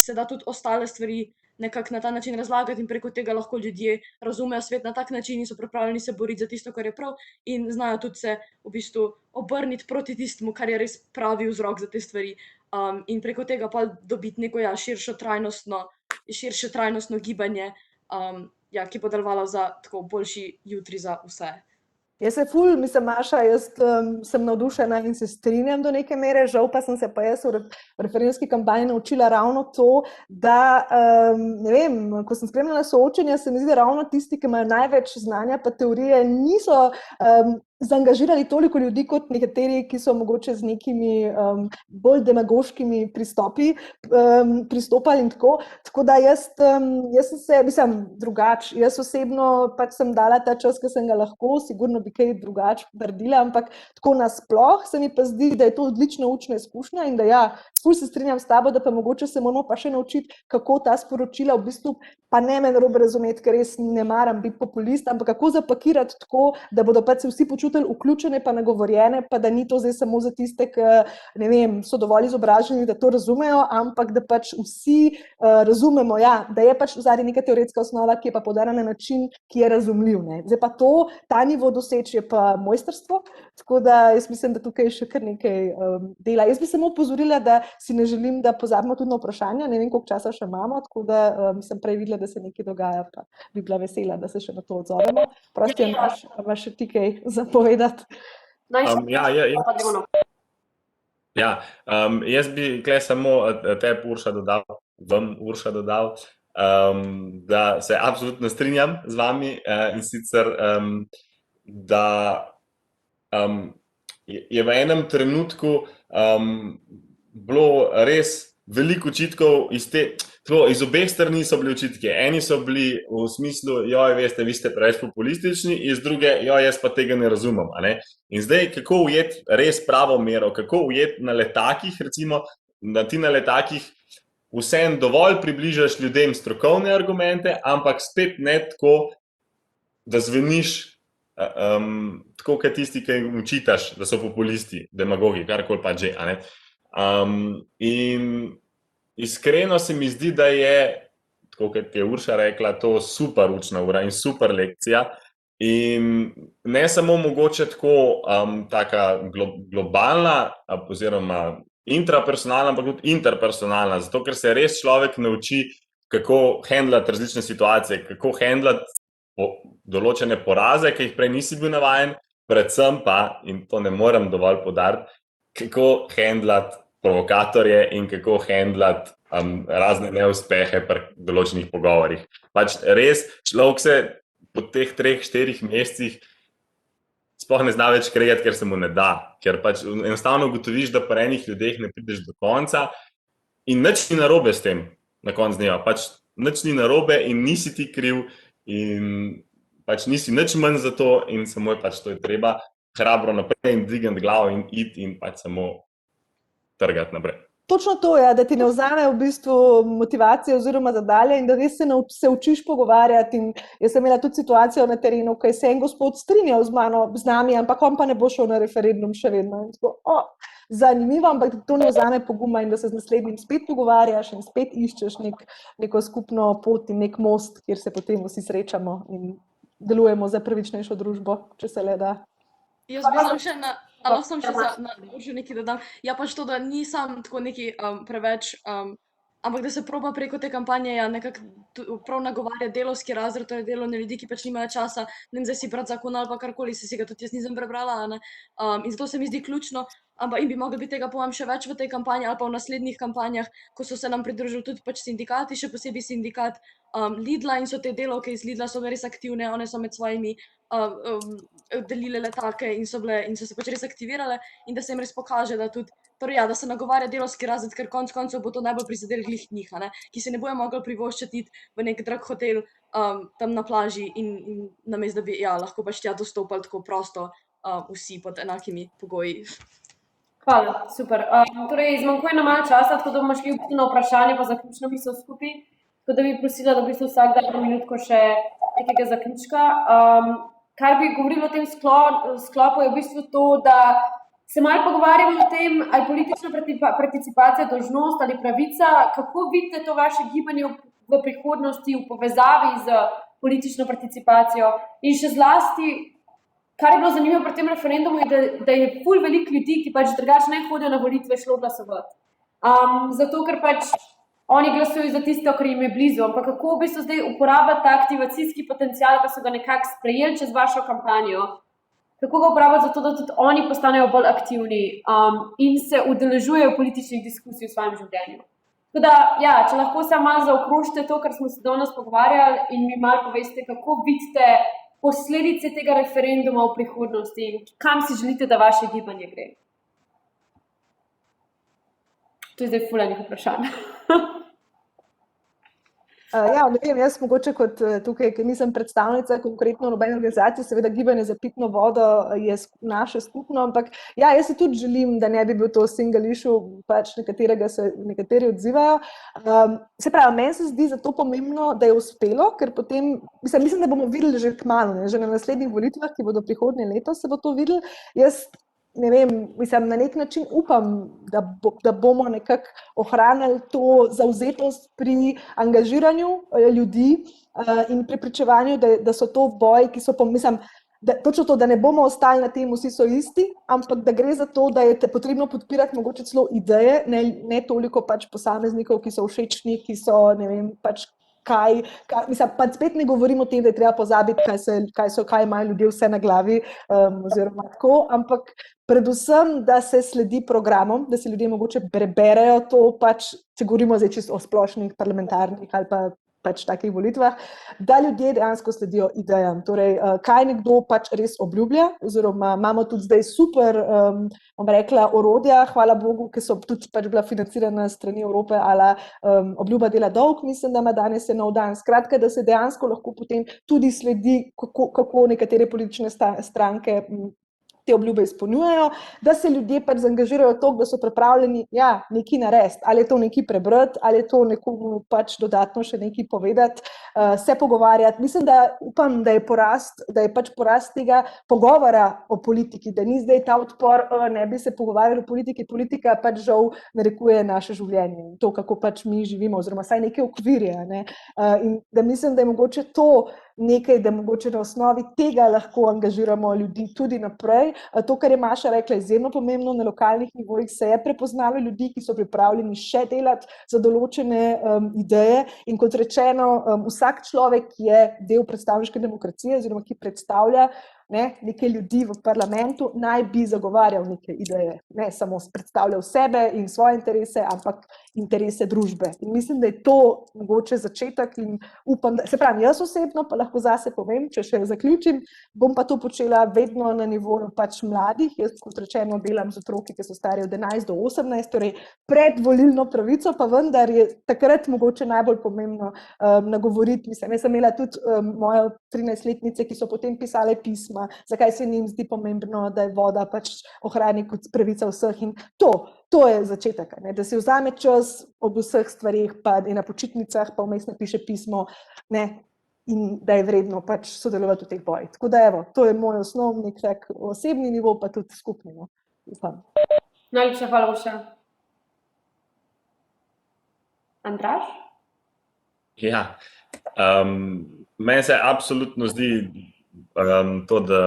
se da tudi ostale stvari nekako na ta način razlagati in preko tega lahko ljudje razumejo svet na tak način in so pripravljeni se boriti za tisto, kar je prav in znajo tudi se v bistvu obrniti proti tistemu, kar je res pravi vzrok za te stvari in preko tega pa dobiti neko širše trajnostno gibanje, ki bo delovalo za tako boljši jutri za vse. Jaz Maša, jaz sem navdušena in se strinjam do neke mere, žal pa sem se pa jaz v referendumski kampanji naučila ravno to, da, ne vem, ko sem spremljala soočenja, se mi zdi, da ravno tisti, ki imajo največ znanja pa teorije, niso zaangažirali toliko ljudi kot nekateri, ki so mogoče z nekimi bolj demagoškimi pristopi pristopali in tako. Tako da jaz sem se, mislim, drugače. Jaz osebno pač sem dala ta čas, ki sem ga lahko, sigurno bi kaj drugače naredila, ampak tako nasploh se mi pa zdi, da je to odlična učna izkušnja in da ja, ful se strinjam s tabo, da pa mogoče se moramo pa še naučiti, kako ta sporočila v bistvu, pa ne me narobe razumeti, ker res ne maram biti populist, ampak kako zapakirati tako, da bodo pač se vsi počutili vključene pa nagovorjene, pa da ni to zdaj samo za tiste, ki, ne vem, so dovolj izobraženi, da to razumejo, ampak da pač vsi razumemo, ja, da je pač zadnja neka teoretska osnova, ki je pa podana na način, ki je razumljiv. Ne. Zdaj pa ta nivo doseči je pa mojstrstvo, tako da jaz mislim, da tukaj še kar nekaj dela. Jaz bi samo opozorila, da si ne želim, da pozabimo tudi na vprašanja, ne vem, koliko časa še imamo, tako da sem prej videla, da se nekaj dogaja, pa bi bila vesela, da se še na to odzovemo. Prosti, imaš še ti kaj povedati. Jaz bi tukaj samo tebi, Urša, dodal, da se absolutno strinjam z vami in sicer, da je v enem trenutku bilo res veliko očitkov iz obeh strani so bili očitki. Eni so bili v smislu, joj, veste, vi ste preveč populistični, iz druge, joj, jaz pa tega ne razumem. Ne? In zdaj, kako ujeti res pravo mero, kako ujeti na letakih, recimo, da ti na letakih vsem dovolj približaš ljudem strokovne argumente, ampak spet ne tako, da zveniš tako, kot tisti, ki jim učitaš, da so populisti, demagogi, karkoli pa že. In iskreno se mi zdi, da je, tako kot je Urša rekla, to super učna ura in super lekcija. In ne samo mogoče tako taka globalna oziroma intrapersonalna, ampak tudi interpersonalna, zato ker se res človek nauči, kako handlati različne situacije, kako handlati določene poraze, ki jih prej nisi bil navajen, predvsem pa, in to ne morem dovolj poudariti, kako handlati provokatorje in kako handlati razne neuspehe pri določenih pogovorih. Pač res, človek se po teh 3-4 mesecih sploh ne zna več kregati, ker se mu ne da. Ker pač enostavno ugotoviš, da pri enih ljudeh ne prideš do konca in nič ni narobe s tem na koncu dneva. Pač nič ni narobe in nisi ti kriv in pač nisi nič manj za to in samo je pač to je treba hrabro naprej in dvigati glavo in iti in pač samo trgati naprej. Točno to je, da ti ne vzame v bistvu motivacije oziroma zadalje in da res se učiš pogovarjati. In jaz sem imela tudi situacijo na terenu, ko se en gospod strinjal z nami, ampak on pa ne bo šel na referendum še vedno. Zanimivo, ampak to ne vzame poguma in da se z naslednjim spet pogovarjaš in spet iščeš neko skupno pot in nek most, kjer se potem vsi srečamo in delujemo za pravičnejšo družbo, če se le da. Jaz bi še še nekaj dodam. Ja, pač to, da nisem tako neki preveč, ampak da se proba preko te kampanje nekako prav nagovarja delovski razred, torej delovne ljudi, ki pač nimajo časa, ne vem, zdaj si brati zakon ali pa karkoli, si ga tudi jaz nisem prebrala, in zato se mi zdi ključno, in bi mogli biti tega povem še več v tej kampanji ali pa v naslednjih kampanjah, ko so se nam pridružili tudi pač sindikati, še posebej sindikat Lidla in so te delavke iz Lidla so res aktivne, one so med svojimi delile letake in so se pač res aktivirale in da se jim res pokaže, da tudi, torej ja, da se nagovarja delovski razred, ker konec koncev bo to najbolj prizadelo glih njih, ki se ne bojo mogli privoščiti iti v nek drag hotel tam na plaži in namesto, da bi lahko pač tja dostopali tako prosto vsi pod enakimi pogoji. Hvala, super. Torej, zmanjkuje nam malo časa, tako da bomo šli na vprašanje pa zaključno misel skupaj. Tako da bi prosila, da v bistvu vsak da eno minutko še nekega zaključka. Kar bi govorilo o tem sklopu je v bistvu to, da se malo pogovarjamo o tem, ali politična participacija dolžnost ali pravica, kako vidite to vaše gibanje v prihodnosti v povezavi z politično participacijo in še zlasti, kar je bilo zanimivo pri tem referendumu, je, da je ful veliko ljudi, ki pač drugače ne hodijo na volitve, šlo glasovati. Zato, ker pač oni glasujejo za tisto, kar jim je blizu, ampak kako v bistvu zdaj uporabljati ta aktivacijski potencial, pa so ga nekako sprejeli čez vašo kampanjo, kako ga uporabljati za to, da tudi oni postanejo bolj aktivni in se udeležujejo političnih diskusij v svojem življenju. Tako da, ja, če lahko samo malo zaokrožite to, kar smo se danes pogovarjali in mi malo poveste, kako vidite posledice tega referenduma v prihodnosti in kam si želite, da vaše gibanje gre? To je zdaj fulanih vprašanj. Ja, ne vem, jaz mogoče kot tukaj, ker nisem predstavnica konkretno nobene organizacije, seveda gibanje za pitno vodo je naše skupno, ampak ja, jaz si tudi želim, da ne bi bil to single issue, pač nekaterega se nekateri odzivajo. Se pravi, meni se zdi zato pomembno, da je uspelo, ker potem, mislim, da bomo videli že kmalu, že na naslednjih volitvah, ki bodo prihodnje leto, se bo to videlo. Jaz ne vem, na nek način upam, da bomo nekako ohranili to zavzetost pri angažiranju ljudi in prepričevanju, da so to boji, ki so, točno to, da ne bomo ostali na tem, vsi so isti, ampak da gre za to, da je potrebno podpirati mogoče celo ideje, ne toliko pač posameznikov, ki so všečni, ki so, ne vem, pač pa spet ne govorim o tem, da je treba pozabiti, kaj imajo ljudje vse na glavi, oziroma tako, ampak predvsem, da se sledi programom, da se ljudje mogoče preberejo to, pač, če govorimo zdaj čisto o splošnih parlamentarnih ali pa pač takih volitvah, da ljudje dejansko sledijo idejam. Torej, kaj nekdo pač res obljublja, oziroma imamo tudi zdaj super, bom rekla, orodja, hvala Bogu, ki so tudi pač bila financirana strani Evrope, ali obljuba dela dolg, mislim, da ima danes je nov dan. Skratka, da se dejansko lahko potem tudi sledi, kako nekatere politične stranke te obljube izpolnjujejo, da se ljudje pač zaangažirajo toliko, da so pripravljeni nekaj narediti, ali je to nekaj prebrati, ali je to nekomu pač dodatno še nekaj povedati, se pogovarjati. Mislim, da upam, da je pač porast tega pogovora o politiki, da ni zdaj ta odpor, ne bi se pogovarjali o politiki, politika pač žal narekuje naše življenje, to, kako pač mi živimo, oziroma saj neke okvirje, ne? In da mislim, da je mogoče to nekaj, da mogoče na osnovi tega lahko angažiramo ljudi tudi naprej. To, kar je Maša rekla, je izjemno pomembno, na lokalnih nivojih se je prepoznalo ljudi, ki so pripravljeni še delati za določene ideje in kot rečeno, vsak človek, ki je del predstavniške demokracije oziroma ki predstavlja neke ljudi v parlamentu, naj bi zagovarjal neke ideje, ne samo predstavljal sebe in svoje interese, ampak interese družbe. In mislim, da je to mogoče začetek in upam, da, se pravi, jaz osebno pa lahko zase povem, če še zaključim, bom pa to počela vedno na nivoju pač mladih. Jaz, kot rečeno, delam z otroki, ki so stari od 11 do 18, torej pred volilno pravico, pa vendar je takrat mogoče najbolj pomembno nagovoriti. Mislim, jaz sem imela tudi moje 13-letnice, ki so potem pisale pisma, zakaj se njim zdi pomembno, da je voda pač ohrani kot pravica vseh. In to je začetek, ne? Da si vzame čas ob vseh stvarih, pa je na počitnicah, pa vmes napiše pismo, ne? In da je vredno pač sodelovati v teh bojih. Tako da evo, to je moj osnovni tak osebni nivo, pa tudi skupni, no? Upam. Najlepša hvala, Urša. Andraž? Ja, meni se absolutno zdi to, da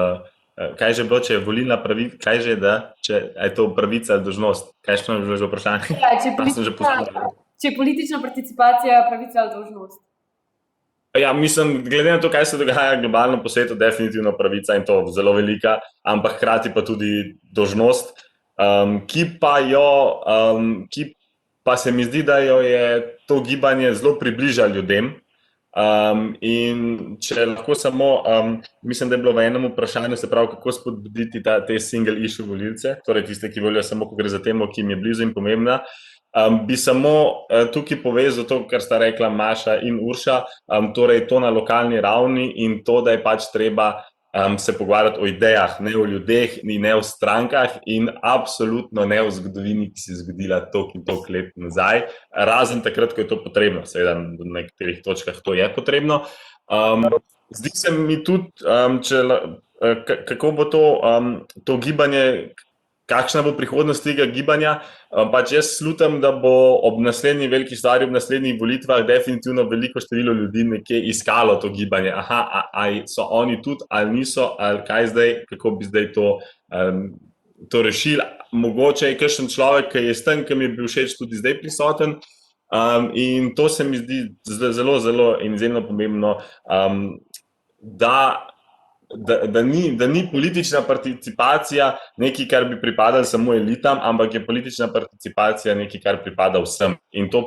kaj že bilo, če je volilna pravica, kaj že je, da če je to pravica ali dolžnost, kaj še nam je bilo že vprašanje? Ja, če je politična participacija pravica ali dolžnost. Ja, mislim, glede na to, kaj se dogaja globalno po svetu, definitivno pravica in to zelo velika, ampak hkrati pa tudi dolžnost, ki pa se mi zdi, da jo je to gibanje zelo približa ljudem. In če lahko samo, mislim, da je bilo v enem vprašanju, se pravi, kako spodbuditi te single issue volilce, torej tiste, ki volijo samo, ko gre za temo, ki jim je blizu in pomembna. Bi samo tukaj povezal to, kar sta rekla Maša in Urša, torej to na lokalni ravni in to, da je pač treba se pogovarjati o idejah, ne o ljudeh, ne o strankah in absolutno ne o zgodovini, ki se je zgodila toliko in toliko let nazaj, razen takrat, ko je to potrebno, seveda na nekaterih točkah to je potrebno. Zdi se mi tudi, kako bo to gibanje, kakšna bo prihodnost tega gibanja, pač jaz slutam, da bo ob naslednji veliki stvari, ob naslednjih volitvah definitivno veliko število ljudi nekje iskalo to gibanje. Aha, ali so oni tudi, ali niso, ali kaj zdaj, kako bi zdaj to rešili. Mogoče je kakšen človek, ki je s tem, ki mi je bil všeč, tudi zdaj prisoten. In to se mi zdi zelo, zelo in izjemno pomembno, da ni politična participacija nekaj, kar bi pripadalo samo elitam, ampak je politična participacija nekaj, kar pripada vsem. In to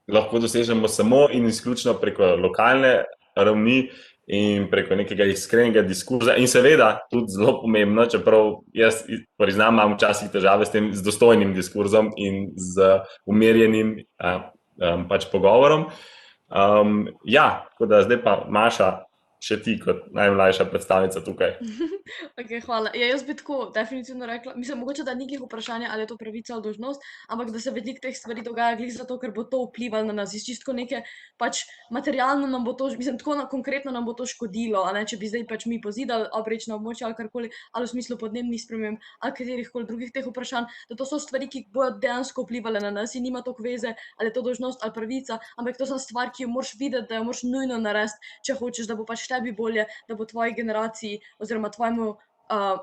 lahko dosežemo samo in izključno preko lokalne ravni in preko nekega iskrenega diskurza. In seveda, tudi zelo pomembno, čeprav jaz priznam, imam včasih težave s tem, z dostojnim diskurzom in z umirjenim pač pogovorom. Ja, tako da zdaj pa Maša, še ti kot najmlajša predstavnica tukaj. Okay, hvala. Ja, jaz bi tako definitivno rekla, mislim, mogoče da ni glih vprašanje, ali je to pravica ali dolžnost, ampak da se veliko teh stvari dogaja glih zato, ker bo to vplivalo na nas. Čisto neke pač materialno nam bo to, mislim, tako konkretno nam bo to škodilo, a ne, če bi zdaj pač mi pozidali obrečna območja ali karkoli, ali v smislu podnebnih sprememb ali katerihkoli drugih teh vprašanj, da to so stvari, ki bodo dejansko vplivale na nas in nima toliko veze, ali je to dolžnost ali pravica, ampak to so stvar, ki jo moraš videti, da jo moraš nujno narediti, če hočeš, da bo pač tebi bolje, da bo tvoji generaciji oziroma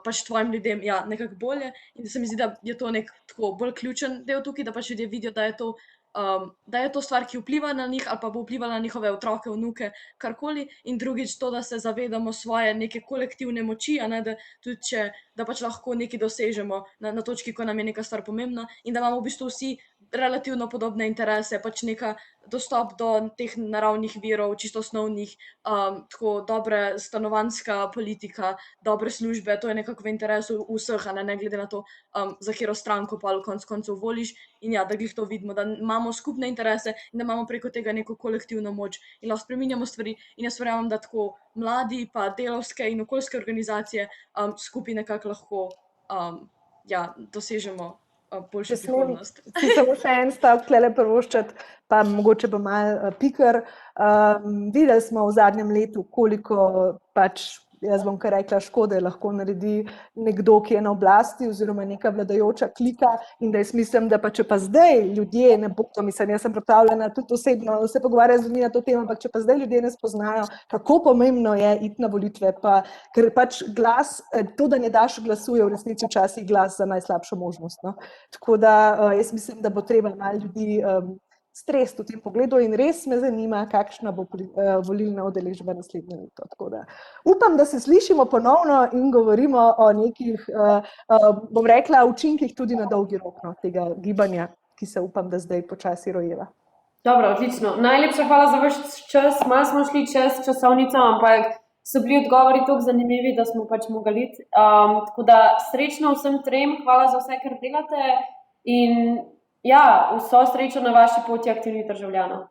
pač tvojim ljudem ja, nekako bolje. In se mi zdi, da je to nek tako bolj ključen del tukaj, da pač ljudje vidijo, da je to stvar, ki vpliva na njih ali pa bo vplivala na njihove otroke, vnuke, karkoli. In drugič to, da se zavedamo svoje neke kolektivne moči, a ne, da tudi da pač lahko nekaj dosežemo na točki, ko nam je neka stvar pomembna in da imamo v bistvu vsi relativno podobne interese, pač neka dostop do teh naravnih virov, čisto osnovnih, tako dobre stanovanjska politika, dobre službe, to je nekako v interesu vseh, a ne glede na to, za katero stranko pa konec koncev voliš. In ja, da glih to vidimo, da imamo skupne interese in da imamo preko tega neko kolektivno moč in lahko spreminjamo stvari. In jaz verjamem, da tako mladi pa delavske in okoljske organizacije skupaj nekako lahko ja, dosežemo boljšo Če smem prihodnost. si samo še en stavek tlele privoščiti, pa mogoče pa malo piker. Videli smo v zadnjem letu, koliko pač, jaz bom kar rekla, škode lahko naredi nekdo, ki je na oblasti oziroma neka vladajoča klika, in da jaz mislim, da pa če pa zdaj ljudje ne bodo, mislim, jaz sem pripravljena tudi osebno se pogovarjati z ljudmi na to temo, ampak če pa zdaj ljudje ne spoznajo, kako pomembno je iti na volitve, pa ker pač glas, to, da ne daš glasu, je v resnici včasih glas za najslabšo možnost, no. Tako da jaz mislim, da bo treba malo ljudi stresti v tem pogledu in res me zanima, kakšna bo volilna udeležba naslednje leto. Tako da upam, da se slišimo ponovno in govorimo o nekih, bom rekla, učinkih tudi na dolgi rok tega gibanja, ki se upam, da zdaj počasi rojeva. Dobro, odlično. Najlepša hvala za vaš čas. Malo smo šli čez časovnico, ampak so bili odgovori tako zanimivi, da smo pač mogli iti. Tako da srečno vsem trem, hvala za vse, kar delate in ja, vso srečo na vaši poti aktivnih državljanov.